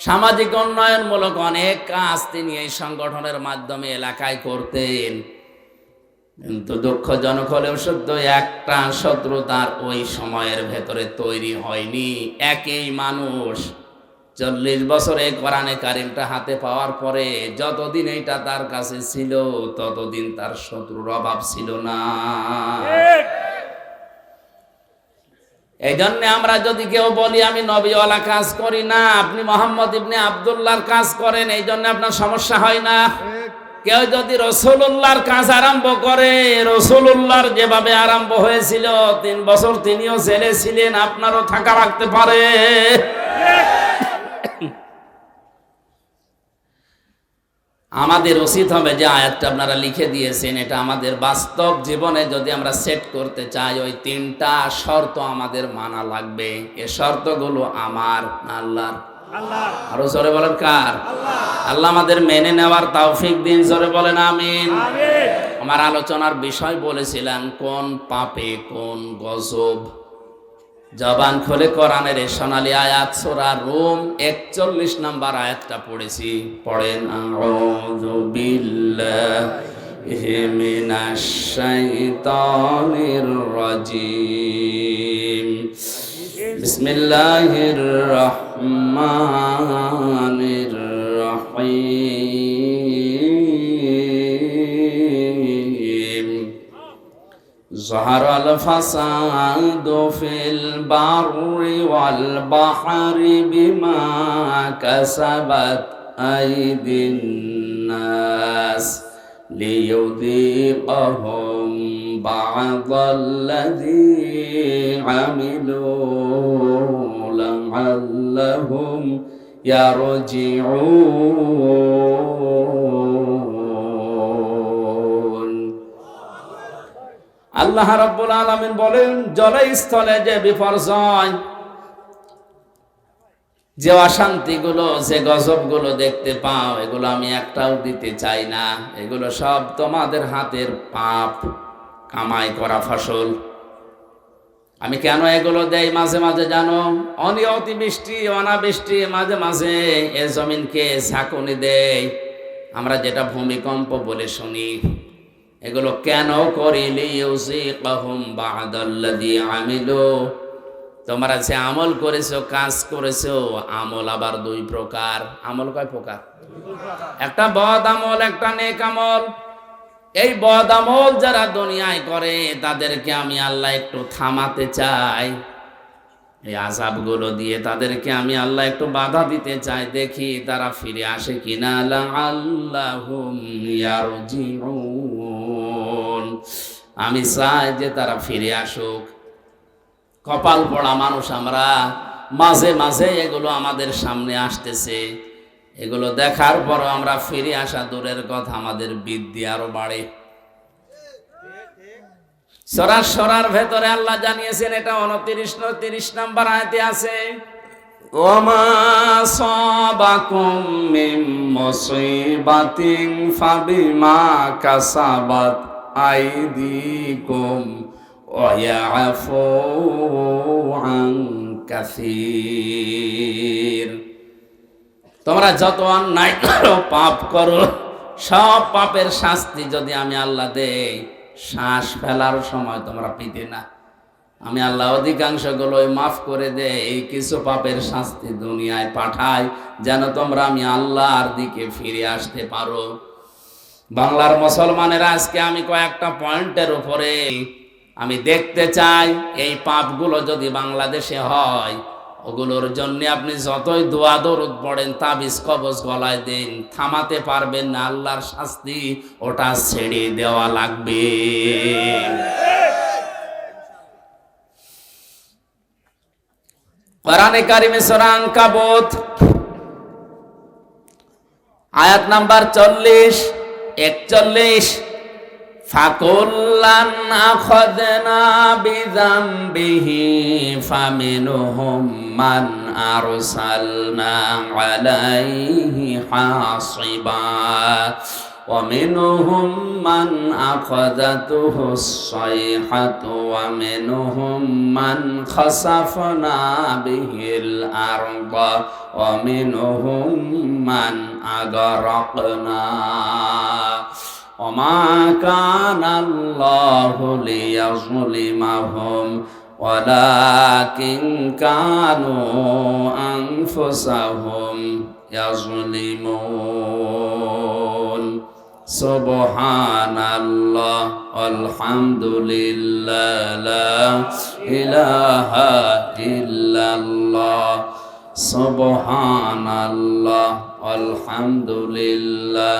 সামাজিক উন্নয়নমূলক অনেক কাজ তিনি এই সংগঠনের মাধ্যমে এলাকায় করতেন। কিন্তু দুঃখজনক হলেও সত্য, একটা শত্রু তার ওই সময়ের ভেতরে তৈরি হয়নি। একই মানুষ 40 বছরে কোরআনে কারিমটা হাতে পাওয়ার পরে যতদিন এইটা তার কাছে ছিল ততদিন তার শত্রুর অভাব ছিল না। এই জন্য আমরা যদি কেউ বলি আমি নবীওয়ালা কাজ করি না, আপনি মোহাম্মদ ইবনে আব্দুল্লাহর কাজ করেন, এই জন্য আপনার সমস্যা হয় না। কেউ যদি রাসূলুল্লাহর কাজ আরম্ভ করে, রাসূলুল্লাহর যেভাবে আরম্ভ হয়েছিল 3 বছর তিনিও জেলে ছিলেন, আপনারও থাকা রাখতে পারে। আমাদের উচিত হবে যে আয়াতটা আপনারা লিখে দিয়েছেন, এটা আমাদের বাস্তব জীবনে যদি আমরা সেট করতে চাই, ওই 3টা শর্ত আমাদের মানা লাগবে। এই শর্তগুলো আমার না আল্লাহর? আরো জোরে বলেন কার? আল্লাহ আমাদের মেনে নেওয়ার তৌফিক দিন, জোরে বলেন আমিন। আমার আলোচনার বিষয় বলেছিলাম কোন পাপে কোন গজব। জবান খুলে কোরআনের এই সোনালী আয়াত সূরা রুম 41 নম্বর আয়াতটা পড়েছি, পড়েন। আউযু বিল্লাহি মিনাশ শাইতানির রাজিম, বিসমিল্লাহির রহমানির রহিম। যাহারাল ফাসাদু ফিল বাররি ওয়াল বাহরি বিমা কাসাবাত আইদিন নাস লিয়ুযীকাহুম বা'দাল্লাযী আমিলু লা'আল্লাহুম ইয়ারজিউন। আল্লাহ রাব্বুল আলামিন বলেন, জলস্থলে যে বিপর্যয়, যে অশান্তিগুলো, যে গজবগুলো দেখতে পাও, এগুলো আমি একটাও দিতে চাই না। এগুলো সব তোমাদের হাতের পাপ কামাই করা ফসল। আমি কেন এগুলো দেই মাঝে মাঝে জানো? অতিবৃষ্টি, অনাবৃষ্টি, মাঝে মাঝে এ জমিনকে ঝাঁকুনি দেয়, আমরা যেটা ভূমিকম্প বলে শুনি। এগুলো কেন করি? লিইউযীকাহুম বা'দাল্লাযী আমিলু, তোমরা যে আমল করেছো, কাজ করেছো, আমল আবার দুই প্রকার। আমল কয় প্রকার? একটা বদ আমল, একটা নেক আমল। এই বদ আমল যারা দুনিয়ায় করে তাদেরকে আমি আল্লাহ একটু থামাতে চাই, এই আযাবগুলো দিয়ে তাদেরকে আমি আল্লাহ একটু বাধা দিতে চাই, দেখি তারা ফিরে আসে কিনা। লাআল্লাহুম ইয়ারজিউন, আমি চাই যে তারা ফিরে আসুক। কপাল পড়া মানুষ আমরা, মাঝে মাঝে এগুলো আমাদের সামনে আসতেছে, এগুলো দেখার পরও আমরা ফিরে আসা দূরের কথা, আমাদের বিদ্যা আরো বাড়ে। সরার ভেতরে আল্লাহ জানিয়েছেন, এটা 29 নম্বর আয়াতে আছে, ওমা সাবাকুম মিন মুসিবাতিন ফাবিমা কাসাবাত আইদিকুম ওয়া ইয়াফু আন কাসীর। তোমরা যত অন্যায় করো, পাপ করো, সব পাপের শাস্তি যদি আমি আল্লাহ দেই, শ্বাস ফেলার সময় তোমরা পিতে না, আমি আল্লাহ অধিকাংশগুলোই মাফ করে দেই। এই কিছু পাপের শাস্তি দুনিয়ায় পাঠাই যেন তোমরা আমি আল্লাহর দিকে ফিরে আসতে পারো। বাংলার মুসলমানেরা, আজকে আমি কয়েকটা পয়েন্টের উপরে আমি দেখতে চাই, এই পাপগুলো যদি বাংলাদেশে হয়, ওগুলোর জন্য আপনি যতই দোয়া দরুদ পড়েন, তাবিজ কবজ গলায় দিন, থামাতে পারবেন না। আল্লাহর শাস্তি ওটা ছেড়ে দেওয়া লাগবে। কোরআনে কারিমে সূরা আনকাবুত আয়াত নাম্বার 40-41, ফাকুল্লান আখাযনা বিযামবিহি ফামিনহুম মান আরসালনা আলাইহি হাসিবা ওয়া মিনহুম মান আখাযাতুহুস সাইহাতু ওয়া মিনহুম মান খাসাফনা বিহিল আরদা ওয়া মিনহুম মান আগরাকনা ওমা কানাল্লাহু লিয়াযলিমাহুম ওয়ালাকিন কানু আনফুসাহুম ইয়াযলিমুন। সুবহানাল্লাহ আলহামদুলিল্লাহ লা ইলাহা ইল্লাল্লাহ। সুবহানাল্লাহ আলহামদুলিল্লাহ।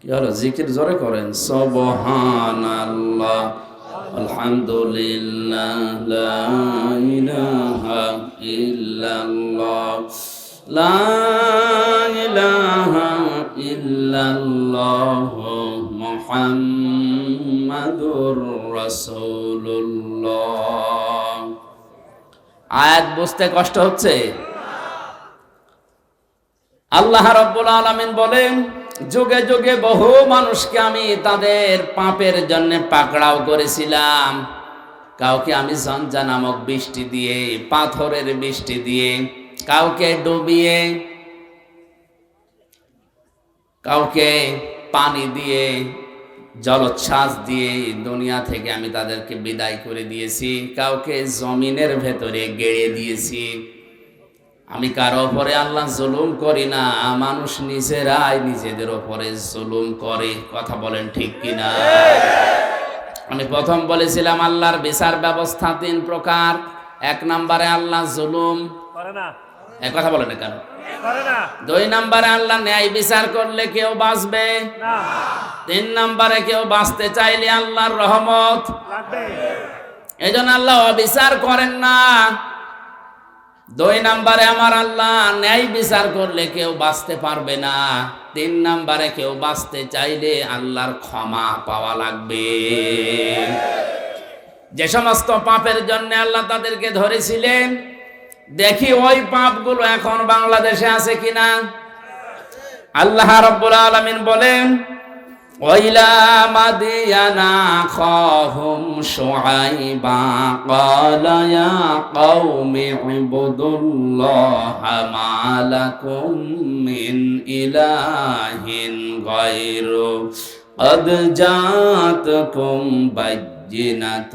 কি হলো, জিকির জোরে করেন। সুবহানাল্লাহ আলহামদুলিল্লাহ লা ইলাহা ইল্লাল্লাহ লা ইলাহা ইল্লাল্লাহ মুহাম্মাদুর রাসূলুল্লাহ। আয়াত বুঝতে কষ্ট হচ্ছে? আল্লাহ রাব্বুল আলামিন বলেন, যুগে যুগে বহু মানুষকে আমি তাদের পাপের জন্য পাকড়াও করেছিলাম। কাউকে আমি ঝঞ্ঝা নামক বৃষ্টি দিয়ে, পাথরের বৃষ্টি দিয়ে, কাউকে ডুবিয়ে, কাউকে পানি দিয়ে, জলোচ্ছ্বাস দিয়ে দুনিয়া থেকে আমি তাদেরকে বিদায় করে দিয়েছি। কাউকে জমিনের ভেতরে গেড়ে দিয়েছি। আমি কারো ওপরে আল্লাহ জুলুম করি না, মানুষ নিজেরাই নিজেদের ওপরে জুলুম করে। কথা বলেন ঠিক কিনা? আমি প্রথম বলেছিলাম আল্লাহর বিচার ব্যবস্থা 3 প্রকার। 1 নম্বরে আল্লাহ জুলুম করে না, এক কথা বলেন না কেন? করে না। 2 নম্বরে আল্লাহ ন্যায় বিচার করলে কেউ বাঁচবে না। 3 নম্বরে কেউ বাঁচতে চাইলে আল্লাহর রহমত লাগবে। এজন্য আল্লাহ অবিচার করেন না। 2 নম্বরে আমার আল্লাহ ন্যায় বিচার করলে কেউ বাঁচতে পারবে না। 3 নম্বরে কেউ বাঁচতে চাইলে আল্লাহর ক্ষমা পাওয়া লাগবে। যে সমস্ত পাপের জন্য আল্লাহ তাদেরকে ধরেছিলেন, দেখি ওই পাপগুলো এখন বাংলাদেশে আছে কিনা। আল্লাহ রাব্বুল আলামিন বলেন, وإلى مدين أخاهم شعيبا قال يا قوم اعبدوا الله ما لكم من إله غيره قد جاءتكم بينة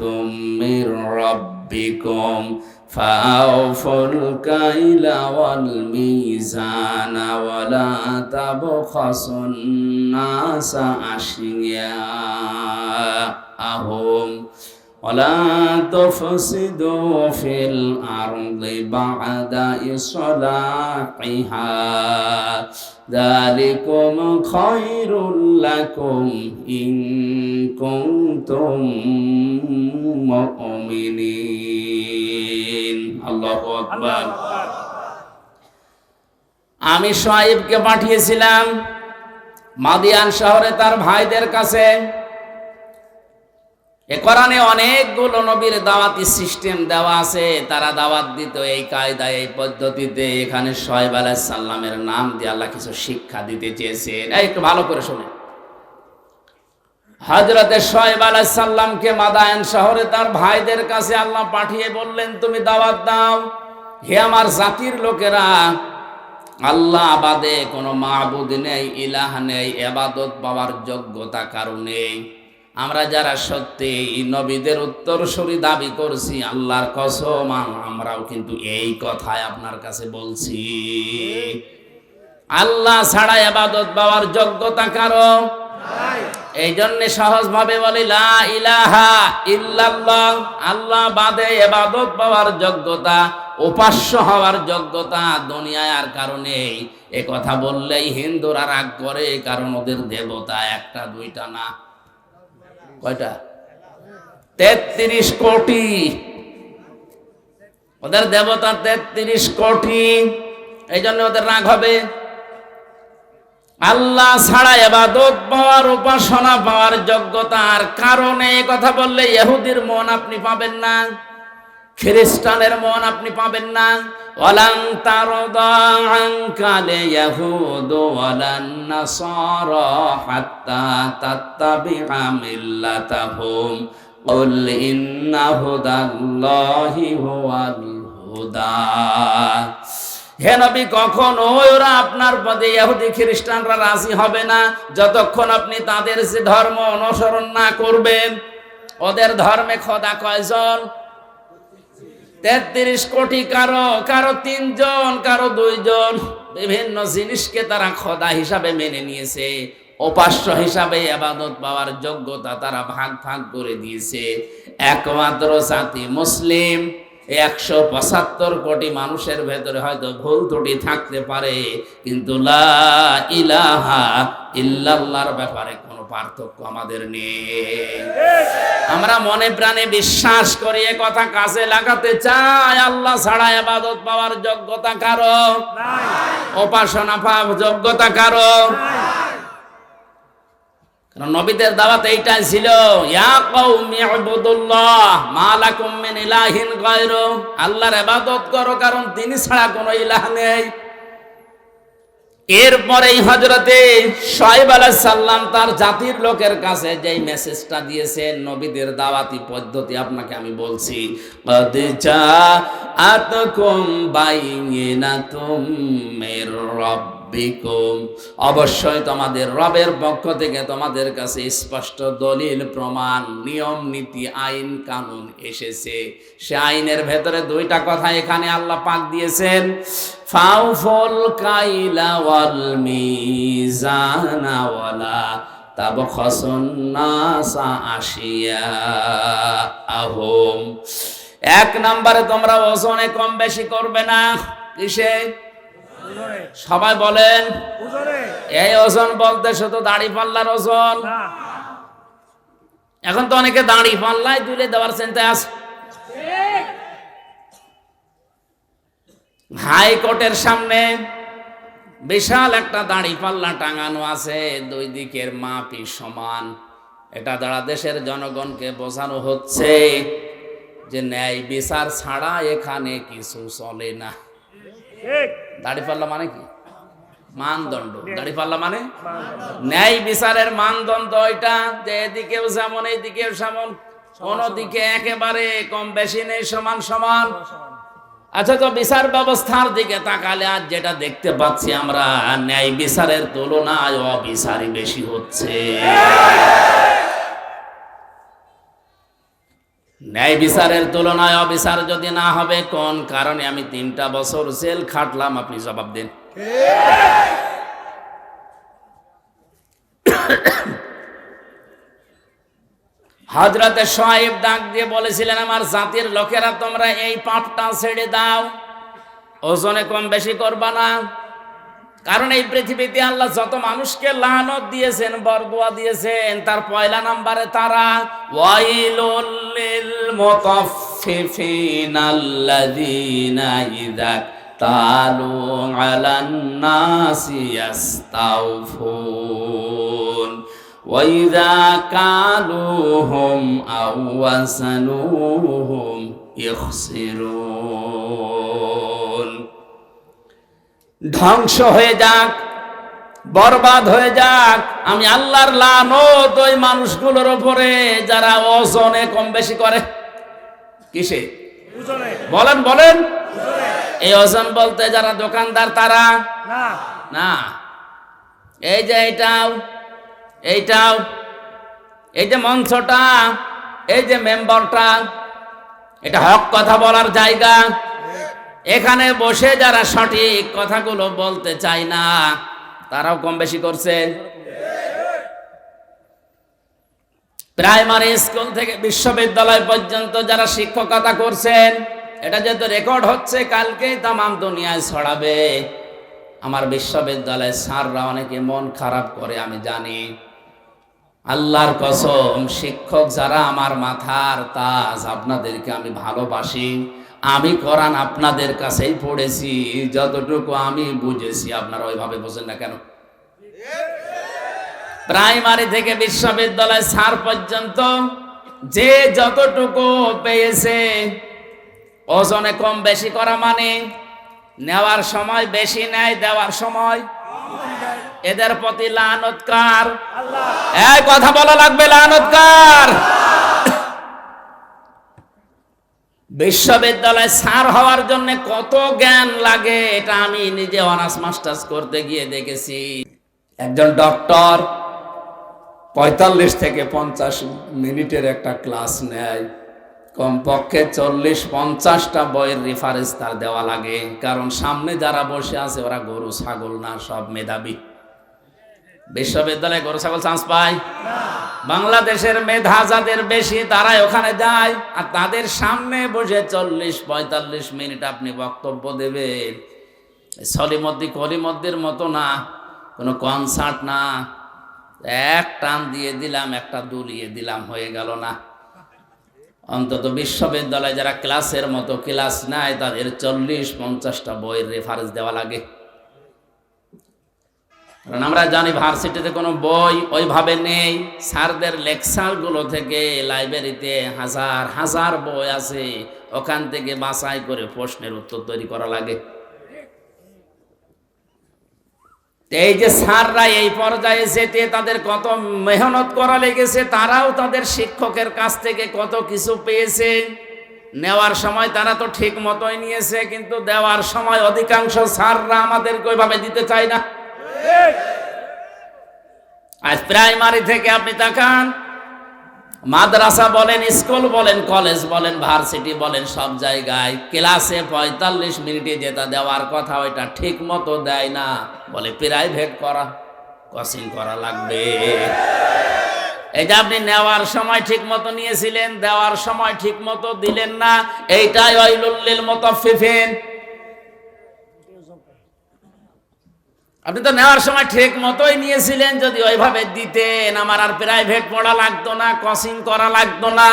من ربكم فأوفوا الكيل والميزان ولا تبخسوا الناس أشياءهم ولا تفسدوا في الأرض بعد إصلاحها ذلكم خير لكم إن كنتم মুমিনিন। আল্লাহু আকবার। আমি শুআয়বকে পাঠিয়েছিলাম মাদিয়ান শহরে তার ভাইদের কাছে। এ কোরআনে অনেকগুলো নবীর দাওয়াতি সিস্টেম দেওয়া আছে, তারা দাওয়াত দিত এই কায়দায় এই পদ্ধতিতে। এখানে শুআয়ব আলাইহিস সালামের নাম দিয়ে আল্লাহ কিছু শিক্ষা দিতে চেয়েছেন। একটু ভালো করে শুনে। হযরতে শুআয়ব আলাইহিস সালামকে মাদায়ান শহরে তার ভাইদের কাছে আল্লাহ পাঠিয়ে বললেন, তুমি দাওয়াত দাও, হে আমার জাতির লোকেরা, আল্লাহ বাদে কোনো মাবুদ নেই, ইলাহ নেই, ইবাদত পাওয়ার যোগ্যতা কারো নেই। আমরা যারা সত্যি নবীদের উত্তরসূরি দাবি করছি, আল্লাহর কসম আমরাও কিন্তু এই কথাই আপনার কাছে বলছি। আল্লাহ ছাড়া ইবাদত পাওয়ার যোগ্যতা কারো নাই। এই জন্য সহজ ভাবে বলি লা ইলাহা ইল্লাল্লাহ, আল্লাহ বাদে ইবাদত পাওয়ার যোগ্যতা, উপাস্য হওয়ার যোগ্যতা দুনিয়ায় আর কারণে। এ কথা বললেই হিন্দুরা রাগ করে, কারণ ওদের দেবতা একটা দুইটা না, কয়টা? 33 কোটি। ওদের দেবতা 33 কোটি, এই জন্য ওদের রাগ হবে। আল্লাহ ছাড়া ইবাদত পাওয়ার, উপাসনা পাওয়ার যোগ্যতার কারণে কথা বললে ইহুদির মন আপনি পাবেন না, খ্রিস্টানের মন আপনি পাবেন না। ওয়ালান তারদা আনকাল ইয়াহুদু ওয়ালান নাসারা হাত্তা তাত্তাবিআ মিল্লাতাহুম কুল ইন্না হুদাল্লাহি হুয়াল হুদা। হে নবী, কখনো ওরা আপনার পদে ইহুদি খ্রিস্টানরা রাজি হবে না যতক্ষণ আপনি তাদের যে ধর্ম অনুসরণ না করবেন। ওদের ধর্মে খোদা কয়জন? 33 কোটি। কারো 3 জন, কারো 2 জন। বিভিন্ন জিনিসকে তারা খোদা হিসাবে মেনে নিয়েছে, উপাস্য হিসাবে ইবাদত পাওয়ার যোগ্যতা তারা ভাগ ভাগ করে দিয়েছে। একমাত্র জাতি মুসলিম। 175 কোটি মানুষের ভেতরে হয়তো ভুল ত্রুটি থাকতে পারে, কিন্তু লা ইলাহা ইল্লাল্লাহর ব্যাপারে কোনো পার্থক্য আমাদের নেই। আমরা মনে প্রাণে বিশ্বাস করি, এ কথা কাজে লাগাতে চাই। আল্লাহ ছাড়া ইবাদত পাওয়ার যোগ্যতা কারো নাই, উপাসনা পাওয়ার যোগ্যতা কারো নাই। কারণ নবীদের দাওয়াত এইটাই ছিল, ইয়া কওমি ইবুদুল্লাহ মা লাকুম মিন ইলাহিন গায়রু, আল্লাহর ইবাদত করো কারণ তিনি ছাড়া কোনো ইলাহ নেই। এরপরেই হযরতে শুআয়ব আলাইহিস সালাম তার জাতির লোকের কাছে যেই মেসেজটা দিয়েছেন, নবীদের দাওয়াতি পদ্ধতি আপনাকে আমি বলছি। ক্বাদ জাআতকুম বাইয়িনাতুম মির রাব্বিকুম, অবশ্যই তোমাদের রবের পক্ষ থেকে তোমাদের কাছে স্পষ্ট দলিল, প্রমাণ, নিয়ম নীতি, আইন কানুন এসেছে। সে আইনের ভেতরে 2টা কথা এখানে আল্লাহ পাক দিয়েছেন, ফাউফুল কাইলা ওয়াল মিজানা ওয়ালা তাবখাসুন নাসা আশিয়াআহুম। 1 নম্বরে তোমরা ওজনে কম বেশি করবে না। কিসে? সবাই বলেন এই ওজন বলতে শুধু দাড়ি পাল্লার ওজন। এখন তো অনেকে দাড়ি পাল্লায় তুলে দেওয়ার চিন্তা আছে। হাইকোর্টের সামনে বিশাল একটা দাড়ি পাল্লা টাঙানো আছে, 2 দিকের মাপই সমান। এটা দ্বারা দেশের জনগণকে বোঝানো হচ্ছে যে ন্যায় বিচার ছাড়া এখানে কিছু চলে না। দাড়ি পাল্লা মানে কি? মানদণ্ড। দাঁড়িপাল্লা মানে ন্যায় বিচারের মানদণ্ড ওইটা যে এদিকেও যেমন এইদিকেও যেমন, কোন দিকে একেবারে কম বেশি নেই, সমান সমান। আচ্ছা, তো বিচার ব্যবস্থার দিকে তাকালে আজ যেটা দেখতে পাচ্ছি আমরা, ন্যায় বিচারের তুলনায় অবিচারই বেশি হচ্ছে। ন্যায় বিচারের তুলনায় অবিচার যদি না হবে, কোন কারণে আমি 3টা বছর জেল খাটলাম, আপনি জবাব দিন। হযরতে শুআয়ব ডাক দিয়ে বলেছিলেন, আমার জাতির লোকেরা তোমরা এই পাপটা ছেড়ে দাও, ওজনে কম বেশি করবা না। কারণ এই পৃথিবীতে আল্লাহ যত মানুষকে লানত দিয়েছেন, বরদোয়া দিয়েছেন, তার পয়লা নম্বরে তারা। ওয়াইলুল লিল মুতাফফিফিনাল্লাযীনা ইযা তালু আলান নাসি ইস্তাওফুন ওয়া ইযা কালুহুম আও ওয়াসানুহুম ইখসিরুন। ধ্বংস হয়ে যাক, বরবাদ হয়ে যাক, আমি আল্লাহর লানত ওই মানুষগুলোর উপরে যারা ওজনে কম বেশি করে। কিসে? বলেন বলেন। এই ওজন বলতে যারা দোকানদার তারা না, এই যে এইটাও এইটাও, এই যে মঞ্চটা, এই যে মেম্বারটা, এটা হক কথা বলার জায়গা। এখানে বসে যারা সঠিক কথাগুলো বলতে চায় না, তারাও কম বেশি করছে। প্রাইমারি স্কুল থেকে বিশ্ববিদ্যালয় পর্যন্ত যারা শিক্ষকতা করছেন, এটা যেহেতু রেকর্ড হচ্ছে, কালকেই তামাম দুনিয়ায় ছড়াবে। আমার বিশ্ববিদ্যালয়ের স্যাররা অনেকে মন খারাপ করে, আমি জানি। আল্লাহর কসম, শিক্ষক যারা আমার মাথার তাজ, আপনাদেরকে আমি ভালোবাসি। আমি কোরআন আপনাদের কাছেই পড়েছি, যতটুকু আমি বুঝেছি। আপনারা ওইভাবে বোঝেন না কেন? প্রাইমারি থেকে বিশ্ববিদ্যালয় স্যার পর্যন্ত যে যতটুকু পেয়েছে, ওজনে কম বেশি করা মানে নেওয়ার সময় বেশি নেয়, দেওয়ার সময় এদের প্রতি লানত কার? এই কথা বলা লাগবে, লানত কার? বিশ্ববিদ্যালয়ে স্যার হওয়ার জন্য কত জ্ঞান লাগে, এটা আমি নিজে অনার্স মাস্টার্স করতে গিয়ে দেখেছি। একজন ডক্টর 45 থেকে 50 মিনিটের একটা ক্লাস নেয়, কমপক্ষে 40-50টা বইয়ের রেফারেন্স তার দেওয়া লাগে। কারণ সামনে যারা বসে আছে ওরা গরু ছাগল না, সব মেধাবী। বিশ্ববিদ্যালয়ে গরু ছাগল চান্স পায়? বাংলাদেশের মেধা যাদের বেশি তারাই ওখানে যায়, আর তাদের সামনে বসে 40-45 মিনিট আপনি বক্তব্য দেবেন। সলিমদ্দি কলিমদ্দির মতো না, কোনো কনসার্ট না, এক টান দিয়ে দিলাম, একটা দুলিয়ে দিলাম, হয়ে গেল না। অন্তত বিশ্ববিদ্যালয়ে যারা ক্লাসের মতো ক্লাস নেয়, তাদের 40-50টা বইয়ের রেফারেন্স দেওয়া লাগে। কারণ আমরা জানি ভার্সিটিতে কোনো বই ওইভাবে নেই। স্যারদের লেকচারগুলো থেকে লাইব্রেরিতে হাজার হাজার বই আছে, ওখান থেকে বাছাই করে প্রশ্নের উত্তর তৈরি করা লাগে। এই যে স্যাররা এই পর্যায়ে যেতে তাদের কত মেহনত করা লেগেছে, তারাও তাদের শিক্ষকের কাছ থেকে কত কিছু পেয়েছে। নেওয়ার সময় তারা তো ঠিক মতোই নিয়েছে, কিন্তু দেওয়ার সময় অধিকাংশ স্যাররা আমাদেরকে ওইভাবে দিতে চায় না। আজ প্রাইমারি থেকে আপনি তাকান, মাদ্রাসা বলেন, স্কুল বলেন, কলেজ বলেন, ভার্সিটি বলেন, সব জায়গায় ক্লাসে 45 মিনিটে যেটা দেওয়ার কথা ওইটা ঠিক মতো দেয় না। বলে প্রাইভেট করা, কোচিং করা লাগবে। এই যে আপনি নেওয়ার সময় ঠিক মতো নিয়েছিলেন, দেওয়ার সময় ঠিক মতো দিলেন না, এইটাই ওয়াইলুল লিল মুতাফফিফিন। আপনি তো নেওয়ার সময় ঠিক মতোই নিয়েছিলেন, যদি ওইভাবে দিতেন আমার আর প্রাইভেট পড়া লাগতো না, কোচিং করা লাগতো না।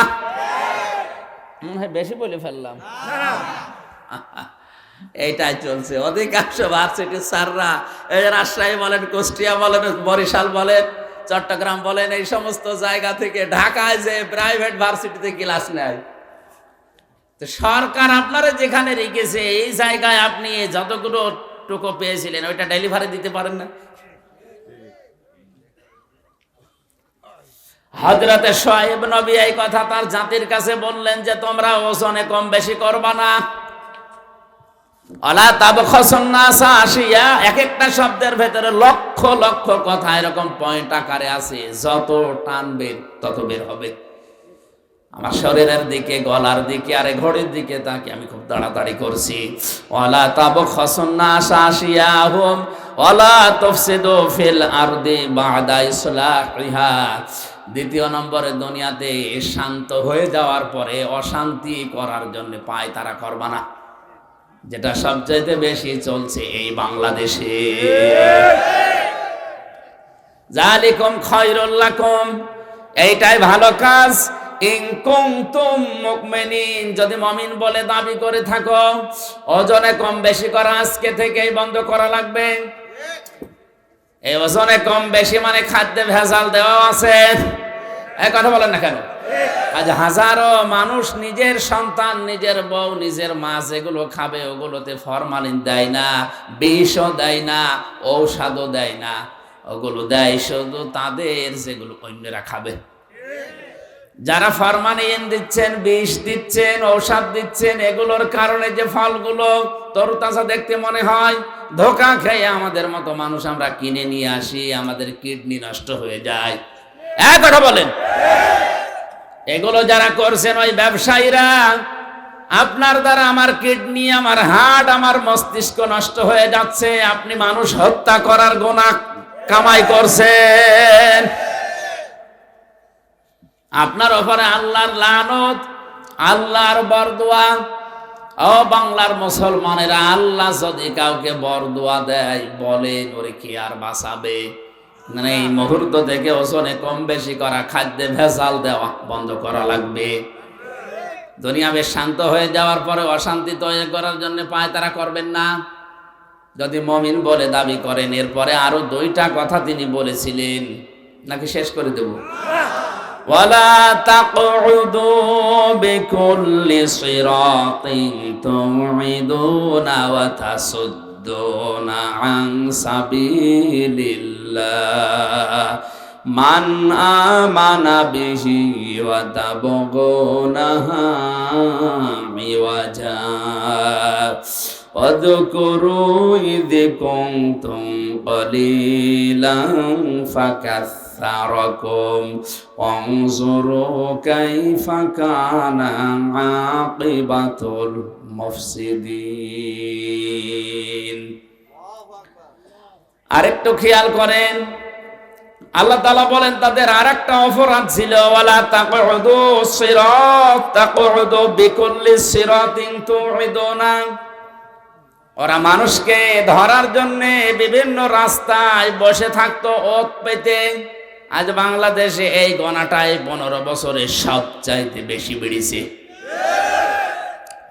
বেশি বলে ফেললাম। এইটাই চলছে অধিকাংশ ভার্সিটির স্যাররা। এই রাজশাহী বলেন, কুষ্টিয়া বলেন, বরিশাল বলেন, চট্টগ্রাম বলেন, এই সমস্ত জায়গা থেকে ঢাকায় যে প্রাইভেট ভার্সিটিতে ক্লাস নেয়। তো সরকার আপনারা যেখানে রেখেছে, এই জায়গায় আপনি যতগুলো টুকটুকো পেয়েছিলেন, ওইটা ডেলিভারি দিতে পারেন না? হযরতে শুআয়ব নবী এই কথা তার জাতির কাছে বললেন যে তোমরা ওজনে কম বেশি করবা না। আলা তাবখাসুন নাসা আশিয়া, এক একটা শব্দের ভেতরে লক্ষ লক্ষ কথা এরকম পয়েন্ট আকারে আছে, যত টানবে তত বের হবে। আমার শরীরের দিকে, গলার দিকে, আরে ঘড়ির দিকে তাকে আমি খুব তাড়াতাড়ি করছি। ওয়ালা তাবখাসুন নাসা আশিয়াহুম ওয়ালা তুফসিদু ফিল আরদি বা'দা ইসলাহিহা। দ্বিতীয় নম্বরে, দুনিয়াতে শান্ত হয়ে যাওয়ার পরে অশান্তি করার জন্য পায় তারা করবা না, যেটা সবচাইতে বেশি চলছে এই বাংলাদেশে। যালিকুম খায়রুল লাকুম, এইটাই ভালো কাজ। ইন কুনতুম মুমিনিন, যদি মুমিন বলে দাবি করে থাকো, ওজনে কম বেশি করা আজকে থেকেই বন্ধ করা লাগবে। এই ওজনে কম বেশি মানে খাদ্যে ভেজাল দেওয়া আছে, এই কথা বলেন না কেন? আজ হাজারো মানুষ নিজের সন্তান, নিজের বউ, নিজের মা যেগুলো খাবে ওগুলোতে ফরমালিন দেয় না, বিষও দেয় না, ঔষধও দেয় না, ওগুলো দেয় শুধু তাদের যেগুলো অন্যরা খাবে। যারা ফরমালিন দিচ্ছেন, বিষ দিচ্ছেন, ঔষধ দিচ্ছেন, এগুলোর কারণে যে ফলগুলো তরতাজা দেখতে মনে হয়, ধোঁকা খেয়ে আমাদের মতো মানুষ আমরা কিনে নিয়ে আসি, আমাদের কিডনি নষ্ট হয়ে যায়। এক কথা বলেন, এগুলো যারা করছেন ওই ব্যবসায়ীরা, আপনার দ্বারা আমার কিডনি, আমার হার্ট, আমার মস্তিষ্ক নষ্ট হয়ে যাচ্ছে। আপনি মানুষ হত্যা করার গুনাহ কামাই করছেন, আপনার উপরে আল্লাহর লানত, আল্লাহর বরদোয়া। ও বাংলার মুসলমানেরা, আল্লাহ যদি কাউকে বরদোয়া দেয়, বলেন ওরে কি আর বাঁচাবে? মানে এই মুহূর্ত থেকে ওজনে কম বেশি করা, খাদ্যে ভেজাল দেওয়া বন্ধ করা লাগবে। দুনিয়া বেশ শান্ত হয়ে যাওয়ার পরে অশান্তি তৈরি করার জন্য পায় তারা করবেন না, যদি মুমিন বলে দাবি করেন। এরপরে আরো দুইটা কথা তিনি বলেছিলেন, নাকি শেষ করে দেব? ওয়ালা তাকউদু বিকুল্লি সিরাতিন তু'ইদুনা ওয়া তাসুদ্দুনা আন সাবিলিল্লাহ মান আমানা বিহি ওয়া তাবগুনাহা ইওয়াজা ওয়াযকুরু ইয কুনতুম কলিলান ফাকাসসারাকুম ওয়ানজুরু কাইফা কানা আকিবাতুল মুফসিদিন। আরেকটু খেয়াল করেন, আল্লাহ তাআলা বলেন তাদের আরেকটা অপরাধ ছিল, ওয়ালা তাকউদু সিরাত তাকউদু বিকুল্লি সিরাতিন তু'ইদুনা। ওরা মানুষকে ধরার জন্য বিভিন্ন রাস্তায় বসে থাকতো ওত পেতে। আজ বাংলাদেশে এই গণাটাই 15 বছরে সবচাইতে বেশি বেড়েছে।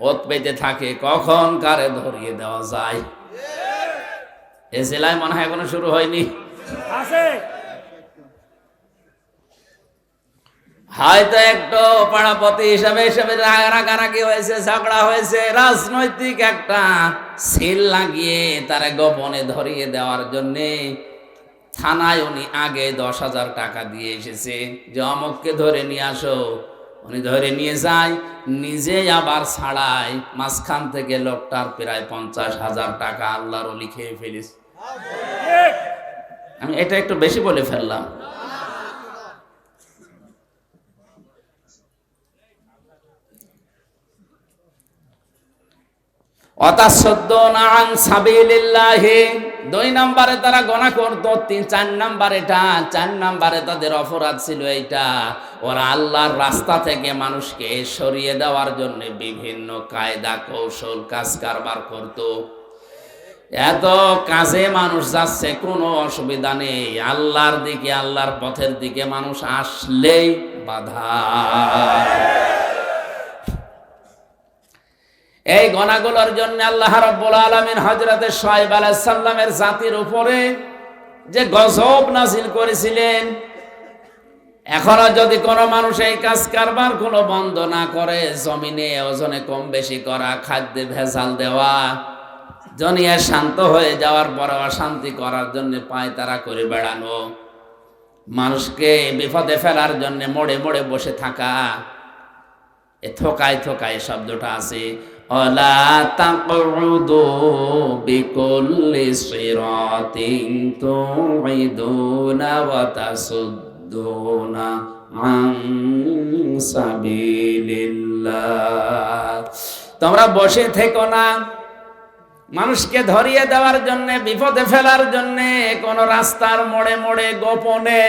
ওত পেতে থাকে, কখন কারে ধরিয়ে দেওয়া যায়। এ জেলায় মনে হয় এখনো শুরু হয়নি, আছে হয়তো একটু পাড়াপতি হিসাবে হিসাবে রাগারাগি হয়েছে, ঝগড়া হয়েছে, রাজনৈতিক একটা সিল লাগিয়ে তারা গোপনে ধরিয়ে দেওয়ার জন্যে থানায় উনি আগে 10,000 টাকা দিয়ে এসেছে যে অমুককে ধরে নিয়ে আসো। উনি ধরে নিয়ে যায়, নিজে আবার ছাড়ায়, মাঝখান থেকে লোকটার প্রায় 50,000 টাকা আল্লাহর ওলি খেয়ে ফেলিস। আমি এটা একটু বেশি বলে ফেললাম। ওয়াতাসাদ্দুনা আন সাবিলিল্লাহি, 2 নম্বরে তারা গুনাহ করত। 4 নাম্বার এটা, 4 নম্বরে তাদের অপরাধ ছিল এইটা, ওরা আল্লাহর রাস্তা থেকে মানুষকে সরিয়ে দেওয়ার জন্য বিভিন্ন কায়দা কৌশল কাজ কারবার করত। এত কাজে মানুষ যাচ্ছে, কোনো অসুবিধা নেই, আল্লাহর দিকে, আল্লাহর পথের দিকে মানুষ আসলেই বাধা। এই গুনাহগুলোর জন্য আল্লাহ রাব্বুল আলামিন হযরতে শুআয়ব আলাইহিস সালামের জাতির উপরে যে গজব নাযিল করেছিলেন। এখনো যদি কোনো মানুষ এই কাজ কারবার কোনো বন্ধ না করে, জমিনে ওজনে কম বেশি করা, খাদ্যে ভেজাল দেওয়া, দুনিয়া শান্ত হয়ে যাওয়ার পর অশান্তি করার জন্য পায়তারা করে বেড়ানো, মানুষকে বিপদে ফেলার জন্য মোড়ে মোড়ে বসে থাকা, এ থোকায় থোকায় শব্দটা আছে। অলা তাকউদু বিকুল্লি সিরাতিন তুইদুনা ওয়া তাসুদ্দুনা আন সাবিলিল্লাহ। তোমরা বসে থেকো না মানুষকে ধরিয়ে দেওয়ার জন্য, বিপদে ফেলার জন্য, কোন রাস্তার মোড়ে মোড়ে গোপনে,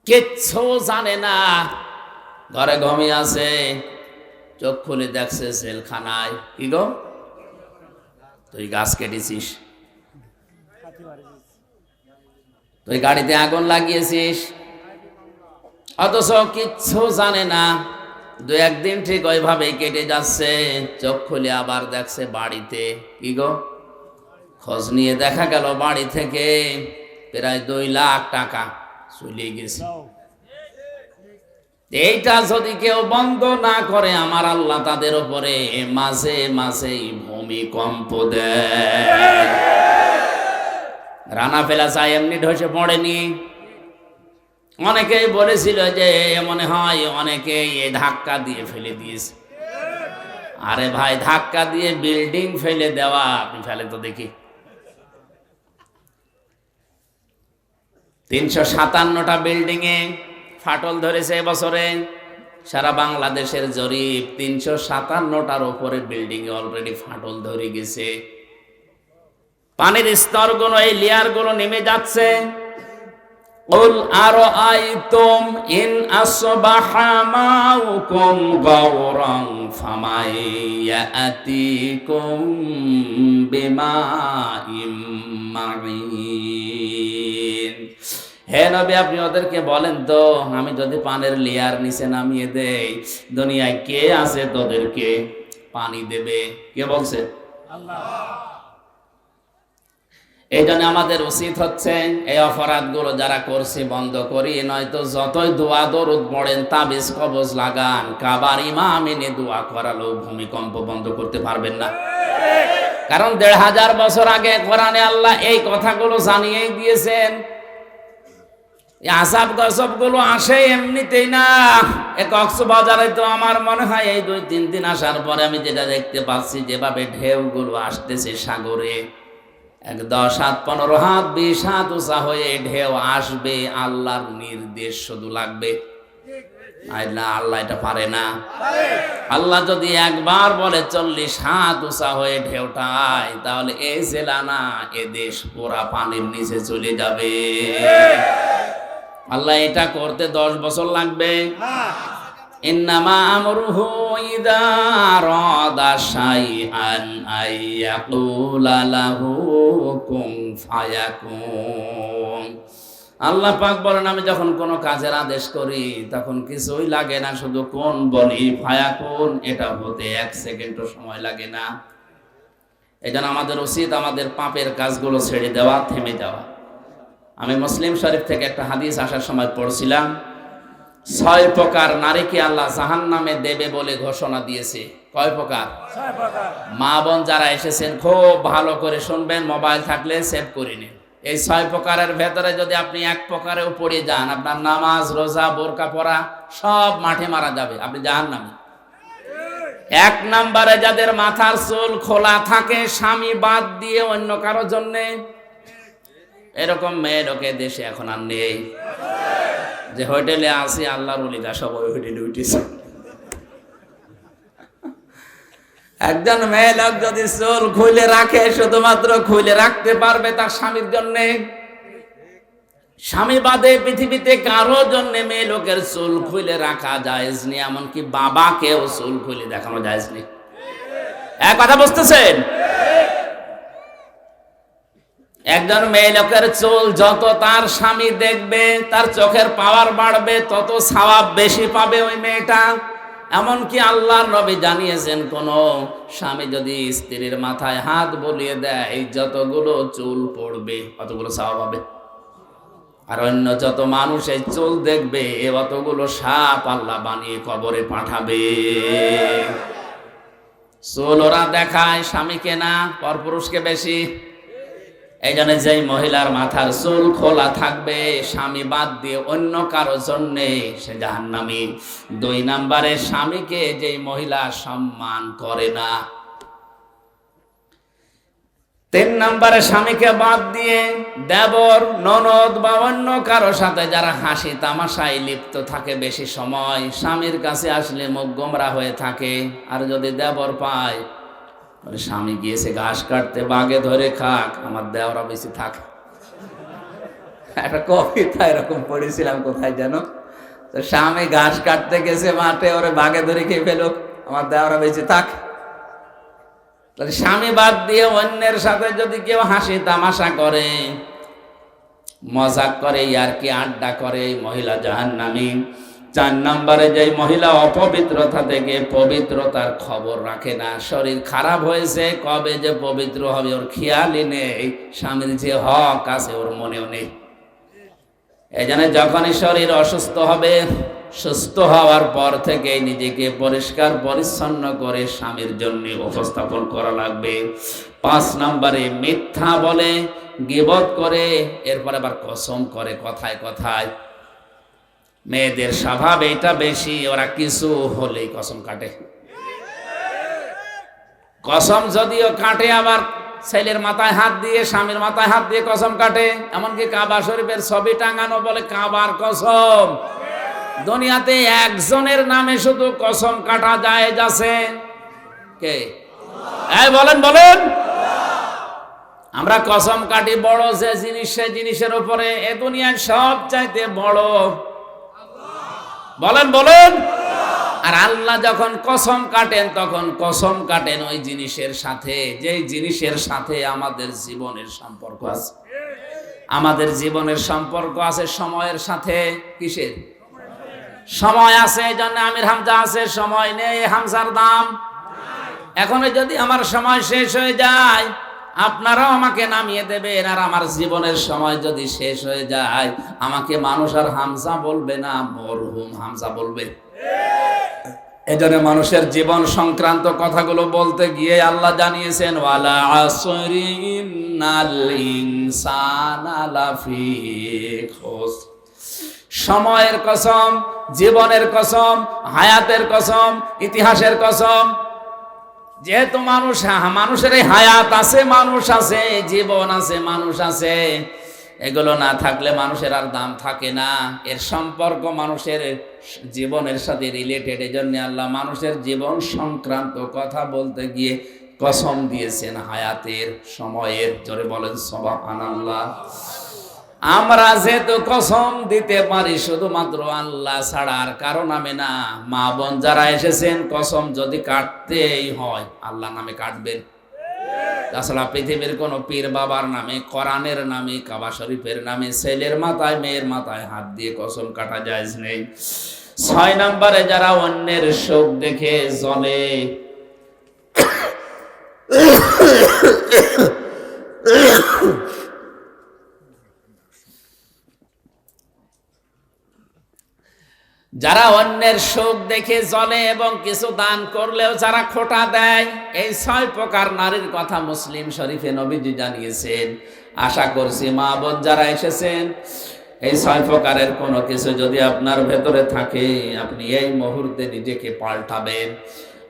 কিচ্ছু জানে না, ঘরে ঘুমিয়ে আছে, চোখ খুলে দেখছে জেলখানায়। কি গো, তুই গাছ কেটেছিস, তুই গাড়িতে আগুন লাগিয়েছিস, অথচ কিচ্ছু জানে না। দু একদিন ঠিক ওইভাবে কেটে যাচ্ছে, চোখ খুলে আবার দেখছে বাড়িতে। কি গো, খোঁজ নিয়ে দেখা গেল বাড়ি থেকে প্রায় 2 লাখ টাকা চলে গেছে। এইটা যদি কেউ বন্ধ না করে, আমার আল্লাহ তাদের উপরে মাঝে মাঝে ভূমিকম্প দেয়। রানা প্লাজা এমনি ধসে পড়েনি। অনেকেই বলেছিল যে মনে হয় অনেকে এই ধাক্কা দিয়ে ফেলে দিয়েছে। আরে ভাই, ধাক্কা দিয়ে বিল্ডিং ফেলে দেওয়া, আপনি ফেলে তো দেখি। 357টা বিল্ডিং এ ফাটল ধরেছে এবছরে। সারা বাংলাদেশের জরিপ, 357টার উপরে বিল্ডিং এ অলরেডি ফাটল ধরে গেছে। পানির স্তরগুলো, এই লেয়ারগুলো নেমে যাচ্ছে। قل أرأيتم إن أصبح ماؤكم غورا فمن يأتيكم بماء معين। হে নবী, আপনি ওদেরকে বলেন তো, আমি যদি পানির লেয়ার নিচে নামিয়ে দেই, দুনিয়ায় কে আছে তোদেরকে পানি দেবে? কে বলছে? আল্লাহ। এই জন্য আমাদের উচিত হচ্ছে এই অপরাধগুলো যারা করছে বন্ধ করি, নয়তো যতই দোয়া দরুদ পড়েন, তাবিজ কবজ লাগান, কাবার ইমাম এনে দোয়া করালো, ভূমিকম্প বন্ধ করতে পারবেন না। কারণ 1500 বছর আগে কোরআনে আল্লাহ এই কথাগুলো জানিয়েই দিয়েছেন। আযাব গজব গুলো আসে এমনিতেই না। কক্সবাজারে তো আমার মনে হয় এই 2-3 দিন আসার পরে আমি যেটা দেখতে পাচ্ছি, যেভাবে ঢেউগুলো আসতেছে সাগরে, 10 হাত 15 হাত 20 হাত উঁচা হয়ে ঢেউ আসবে, আল্লাহর নির্দেশ শুধু লাগবে। না, আল্লাহ এটা পারে না। আল্লাহ যদি একবার বলে 40 হাত উঁচা হয়ে ঢেউটায়, তাহলে এই জেলা না, এ দেশ পুরা পানির নিচে চলে যাবে। আল্লাহ এটা করতে 10 বছর লাগবে। ইন্নামা আমরুহু ইযা আরাদা শাইআন আইয়াকুলা লাহু কুন ফায়াকুন। আল্লাহ পাক বলেন, আমি যখন কোনো কাজের আদেশ করি তখন কিছুই লাগে না, শুধু কোন বলি, ফায়াকুন, এটা হতে 1 সেকেন্ডও সময় লাগে না। এজন্য আমাদের উচিত আমাদের পাপের কাজগুলো ছেড়ে দেওয়া, থেমে যাওয়া। আমি মুসলিম শরীফ থেকে একটা হাদিস আসার সময় পড়ছিলাম, 6 প্রকার নারীকে আল্লাহ জাহান্নামে দেবে বলে ঘোষণা দিয়েছে। কয় প্রকার? 6 প্রকার। মা বোন যারা এসেছেন খুব ভালো করে শুনবেন, মোবাইল থাকলে সেভ করে নিন। এই 6 প্রকারের ভেতরে যদি আপনি 1 প্রকারেও পড়ে যান, আপনার নামাজ, রোজা, বোরকা পরা সব মাঠে মারা যাবে, আপনি জাহান্নামে। 1 নম্বরে যাদের মাথার চুল খোলা থাকে স্বামী বাদ দিয়ে অন্য কারোর জন্য, এরকম মেয়ে লোকে দেশে এখন আর নেই। যে হোটেলে আসি আল্লাহর ওলিরা সব ওই হোটেলে উঠেছে। একজন মেয়ে লোক যদি চুল খুলে রাখে, শুধুমাত্র খুলে রাখতে পারবে তার স্বামীর জন্য, স্বামী বাদে পৃথিবীতে কারো জন্য মেয়ে লোকের চুল খুলে রাখা জায়েজ নেই। এমনকি বাবাকেও চুল খুলে দেখানো জায়েজ নেই। এক কথা বুঝতেছেন? একজন মেয়ে লোকের চুল যত তার স্বামী দেখবে, তার চোখের পাওয়ার বাড়বে, তত সওয়াব বেশি পাবে ওই মেয়েটা। এমনকি আল্লাহর নবী জানিয়েছেন, কোন স্বামী যদি স্ত্রীর মাথায় হাত বুলিয়ে দেয়, যতগুলো চুল পড়বে অতগুলো সওয়াব হবে। আর অন্য যত মানুষ এই চুল দেখবে, অতগুলো সাপ আল্লাহ বানিয়ে কবরে পাঠাবে। চুল ওরা দেখায়, স্বামীকে না, পরপুরুষকে বেশি। এই জন্য যেই মহিলার মাথার চুল খোলা থাকবে স্বামী বাদ দিয়ে অন্য কারো জন্যে, সে জাহান্নামী। 2 নম্বরে স্বামীকে যেই মহিলা সম্মান করে না। 3 নম্বরে স্বামীকে বাদ দিয়ে দেবর, ননদ বা অন্য কারো সাথে যারা হাসি তামাশায় লিপ্ত থাকে বেশি সময়, স্বামীর কাছে আসলে মুখ গোমরা হয়ে থাকে। আর যদি দেবর পায়, বলে স্বামী গিয়েছে ঘাস কাটতে, বাগে ধরে খাক, আমার দেওরা বেশি থাক। একটা কবিতা এরকম পড়েছিলাম কোথায় যেন, তো স্বামী ঘাস কাটতে গেছে মাঠে, ওরে বাগে ধরে খেয়ে ফেলুক, আমার দেওরা বেশি থাক। স্বামী বাদ দিয়ে অন্যের সাথে যদি কেউ হাসি তামাশা করে, মজাক করে, ইয়ারকি আড্ডা করে, মহিলা জাহান্নামী। 4 নম্বরে যে মহিলা অপবিত্রতা থেকে পবিত্রতার খবর রাখে না, শরীর খারাপ হয়েছে কবে যে পবিত্র হবে ওর খেয়ালই নেই, স্বামীর যে হক আছে ওর মনেও নেই। এই জন্য যখনই শরীর অসুস্থ হবে, সুস্থ হওয়ার পর থেকে নিজেকে পরিষ্কার পরিচ্ছন্ন করে স্বামীর জন্য উপস্থাপন করা লাগবে। 5 নম্বরে মিথ্যা বলে, গীবত করে, এরপর আবার কসম করে কথায় কথায়। মেয়েদের স্বভাব এটা বেশি, ওরা কিছু হলেই কসম কাটে। কসম যদিও কাটে, আবার ছেলের মাথায় হাত দিয়ে, স্বামীর মাথায় হাত দিয়ে কসম কাটে। এমনকি কাবা শরীফের ছবি টাঙানো বলে কাবার কসম। দুনিয়াতে একজনের নামে শুধু কসম কাটা জায়েজ আছে, কে? এই বলেন বলেন। আমরা কসম কাটি বড় যে জিনিস, সে জিনিসের উপরে। এ দুনিয়ার সব চাইতে বড়, বলেন বলেন। আর আল্লাহ যখন কসম কাটেন, তখন কসম কাটেন ওই জিনিসের সাথে, যেই জিনিসের সাথে আমাদের জীবনের সম্পর্ক আছে। আমাদের জীবনের সম্পর্ক আছে সময়ের সাথে। কিসের সময় আছে? এই জন্য আমির হামজা আছে, সময় নেই, হামজার দাম। এখন যদি আমার সময় শেষ হয়ে যায়, আপনারাও আমাকে নামিয়ে দেবেন। আর আমার জীবনের সময় যদি শেষ হয়ে যায়, আমাকে মানুষ আর হামজা বলবে না, মরহুম হামজা বলবে। এজন্য মানুষের জীবন সংক্রান্ত কথাগুলো বলতে গিয়ে আল্লাহ জানিয়েছেন, ওয়ালা আসরি ইন্নাল ইনসানা লাফি খুসর। সময়ের কসম, জীবনের কসম, হায়াতের কসম, ইতিহাসের কসম। যেহেতু মানুষের হায়াত আছে, মানুষ আছে, জীবন আছে, মানুষ আছে, এগুলো না থাকলে মানুষের আর দাম থাকে না। এর সম্পর্ক মানুষের জীবনের সাথে রিলেটেড। এই জন্য আল্লাহ মানুষের জীবন সংক্রান্ত কথা বলতে গিয়ে কসম দিয়েছেন হায়াতের, সময়ের। জোরে বলেন সুবহানাল্লাহ। আমরা যেহেতু কসম দিতে পারি শুধুমাত্র আল্লাহ ছাড়া আর কারো নামে না। মা বোন যারা এসেছেন, কসম যদি কাটতেই হয় আল্লাহ নামে কাটবেন। তাছাড়া পৃথিবীর কোন পীর বাবার নামে, কোরআনের নামে, কাবা শরীফের নামে ছেলের মাথায় মেয়ের মাথায় হাত দিয়ে কসম কাটা জায়েজ নেই। 6 নম্বরে যারা অন্যের শোক দেখে জ্বলে, যারা অন্যের শোক দেখে জ্বলে এবং কিছু দান করলেও যারা খোঁটা দেয়, এই 6 প্রকার নারীর কথা মুসলিম শরীফে নবীজি জানিয়েছেন। আশা করছি মা বোন যারা এসেছেন, এই 6 প্রকারের কোনো কিছু যদি আপনার ভেতরে থাকে, আপনি এই মুহূর্তে নিজেকে পাল্টাবেন।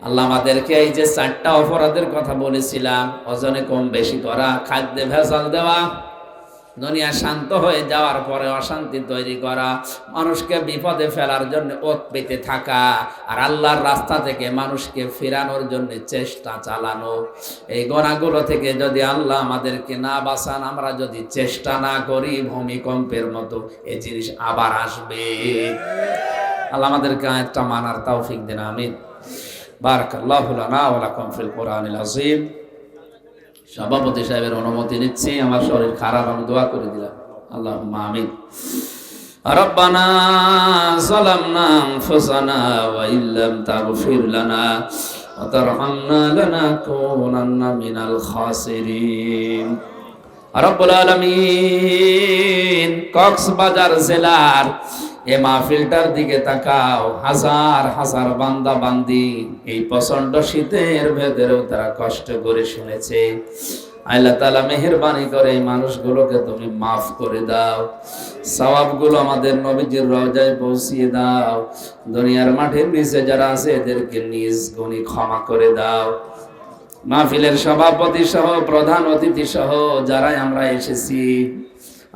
আল্লাহ আমাদেরকে এই যে 4টা অপরাধের কথা বলেছিলাম, ওজনে কম বেশি করা, খাদ্যে ভেজাল দেওয়া, দুনিয়া শান্ত হয়ে যাওয়ার পরে অশান্তি তৈরি করা, মানুষকে বিপদে ফেলার জন্য ওত পেতে থাকা, আর আল্লাহর রাস্তা থেকে মানুষকে ফেরানোর জন্য চেষ্টা চালানো, এই গুনাহগুলো থেকে যদি আল্লাহ আমাদেরকে না বাঁচান, আমরা যদি চেষ্টা না করি, ভূমিকম্পের মতো এই জিনিস আবার আসবে। আল্লাহ আমাদেরকে একটা মানার তৌফিক দেন, আমিন। বারাকাল্লাহু লানা ওয়া লাকুম ফিল কোরআনিল আযীম। সভাপতি সাহেবের অনুমতি নিচ্ছি, আমার শরীর খারাপ, আমি দোয়া করে দিলাম। আল্লাহুম্মা আমিন। রব্বানা যালামনা আনফুসানা ওয়া ইল্লাম তাগফির লানা ওয়া তারহামনা লানাকুনান্না মিনাল খাসিরিন। রব্বুল আলামিন কক্সবাজার জেলার এ মাহফিলটার দিকে তাকাও, হাজার হাজার বান্দা বান্দি এই প্রচন্ড শীতের ভেতরেও তারা কষ্ট করে শুনেছে। আল্লাহ তাআলা মেহেরবানি করে এই মানুষগুলোকে তুমি মাফ করে দাও, সওয়াবগুলো আমাদের নবীজির রওজায় পৌঁছিয়ে দাও। দুনিয়ার মাঠের নিচে যারা আছে এদেরকে নিজ গুণে ক্ষমা করে দাও। মাহফিলের সভাপতি সহ প্রধান অতিথি সহ যারাই আমরা এসেছি,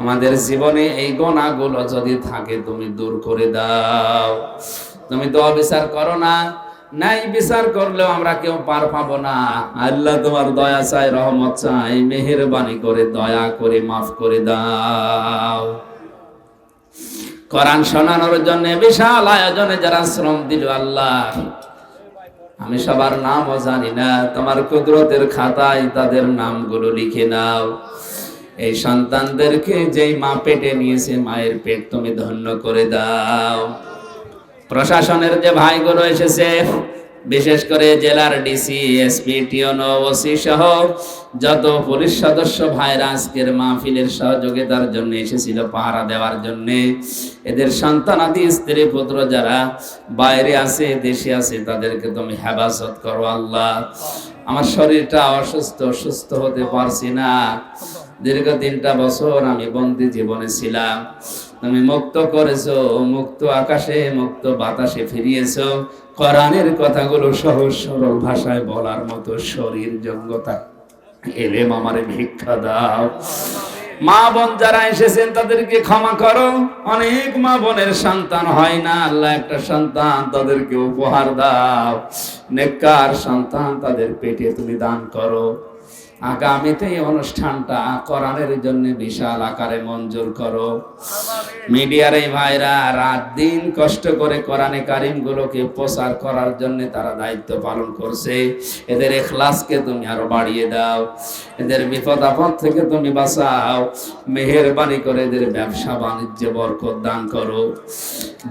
আমাদের জীবনে এই গুনাহগুলো যদি থাকে তুমি দূর করে দাও। তুমি তো অবিচার করো না, নাই বিচার করলেও আমরা কেউ পার পাবো না। আল্লাহ তোমার দয়া চাই, রহমত চাই, মেহেরবানি করে দয়া করে মাফ করে দাও। কোরআন শোনানোর জন্য বিশাল আয়োজনে যারা শ্রম দিল আল্লাহ, আমি সবার নামও জানি না, তোমার কুদরতের খাতায় তাদের নামগুলো লিখে নাও। এই সন্তানদেরকে যেই মা পেটে নিয়েছে, মায়ের পেট তুমি ধন্য করে দাও। প্রশাসনের যে ভাইগুলো এসেছে, বিশেষ করে জেলার ডিসি, এসপি, টিওনো, ওসি সহ যত পুলিশ সদস্য ভাইরা আজকের মাহফিলের সহযোগিতার জন্য এসেছিল, পাহারা দেওয়ার জন্য, এদের সন্তানাদি স্ত্রী পুত্র যারা বাইরে আছে দেশে আছে তাদেরকে তুমি হেফাজত করো আল্লাহ। আমার শরীরটা অসুস্থ, সুস্থ হতে পারছি না, দীর্ঘ 3টা বছর আমি বন্দী জীবনে ছিলাম, তুমি মুক্ত করেছো, মুক্ত আকাশে মুক্ত বাতাসে ফিরিয়েছো। কোরআনের কথাগুলো সহজ সরল ভাষায় বলার মতো শরীর যোগ্যতা এলেম আমারে ভিক্ষা দাও। মা বোন যারা এসেছেন তাদেরকে ক্ষমা করো। অনেক মা বোনের সন্তান হয় না, আল্লাহ একটা সন্তান তাদেরকে উপহার দাও, নেককার সন্তান তাদের পেটে তুমি দান করো। আগামীতে এই অনুষ্ঠানটা কোরআনের জন্য বিশাল আকারে মঞ্জুর করো। মিডিয়ার এই ভাইরা রাত দিন কষ্ট করে কোরআনে কারিম গুলোকে প্রচার করার জন্য তারা দায়িত্ব পালন করছে, এদের ইখলাসকে তুমি আরো বাড়িয়ে দাও, এদের বিপদ আপদ থেকে তুমি বাঁচাও, মেহেরবানি করে এদের ব্যবসা বাণিজ্যে বরকত দান করো।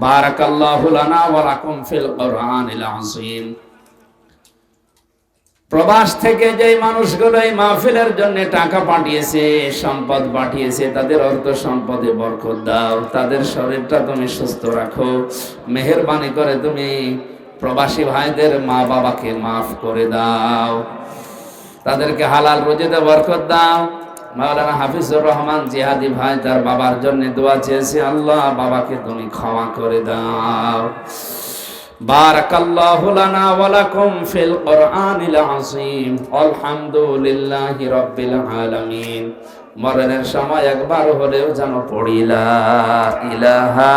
বারাকাল্লাহু লানা ওয়া লাকুম ফিল কোরআনিল আযীম। প্রবাস থেকে যে মানুষগুলো এই মাহফিলের জন্য টাকা পাঠিয়েছে, সম্পদ পাঠিয়েছে, তাদের অর্থ সম্পদে বরকত দাও, তাদের শরীরটা তুমি সুস্থ রাখো। মেহেরবানি করে তুমি প্রবাসী ভাইদের মা বাবাকে মাফ করে দাও, তাদেরকে হালাল রুজিতে বরকত দাও। মাওলানা হাফিজুর রহমান জিহাদি ভাই তার বাবার জন্য দোয়া চেয়েছে, আল্লাহ বাবাকে তুমি ক্ষমা করে দাও। বারাকাল্লাহু লানা ওয়া লাকুম ফিল কোরআনিল আযীম। আলহামদুলিল্লাহি রাব্বিল আলামিন। মরণের সময় একবার হলেও যেন পড়ি লা ইলাহা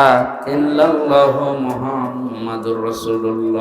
ইল্লাল্লাহু মুহাম্মাদুর রাসূলুল্লাহ।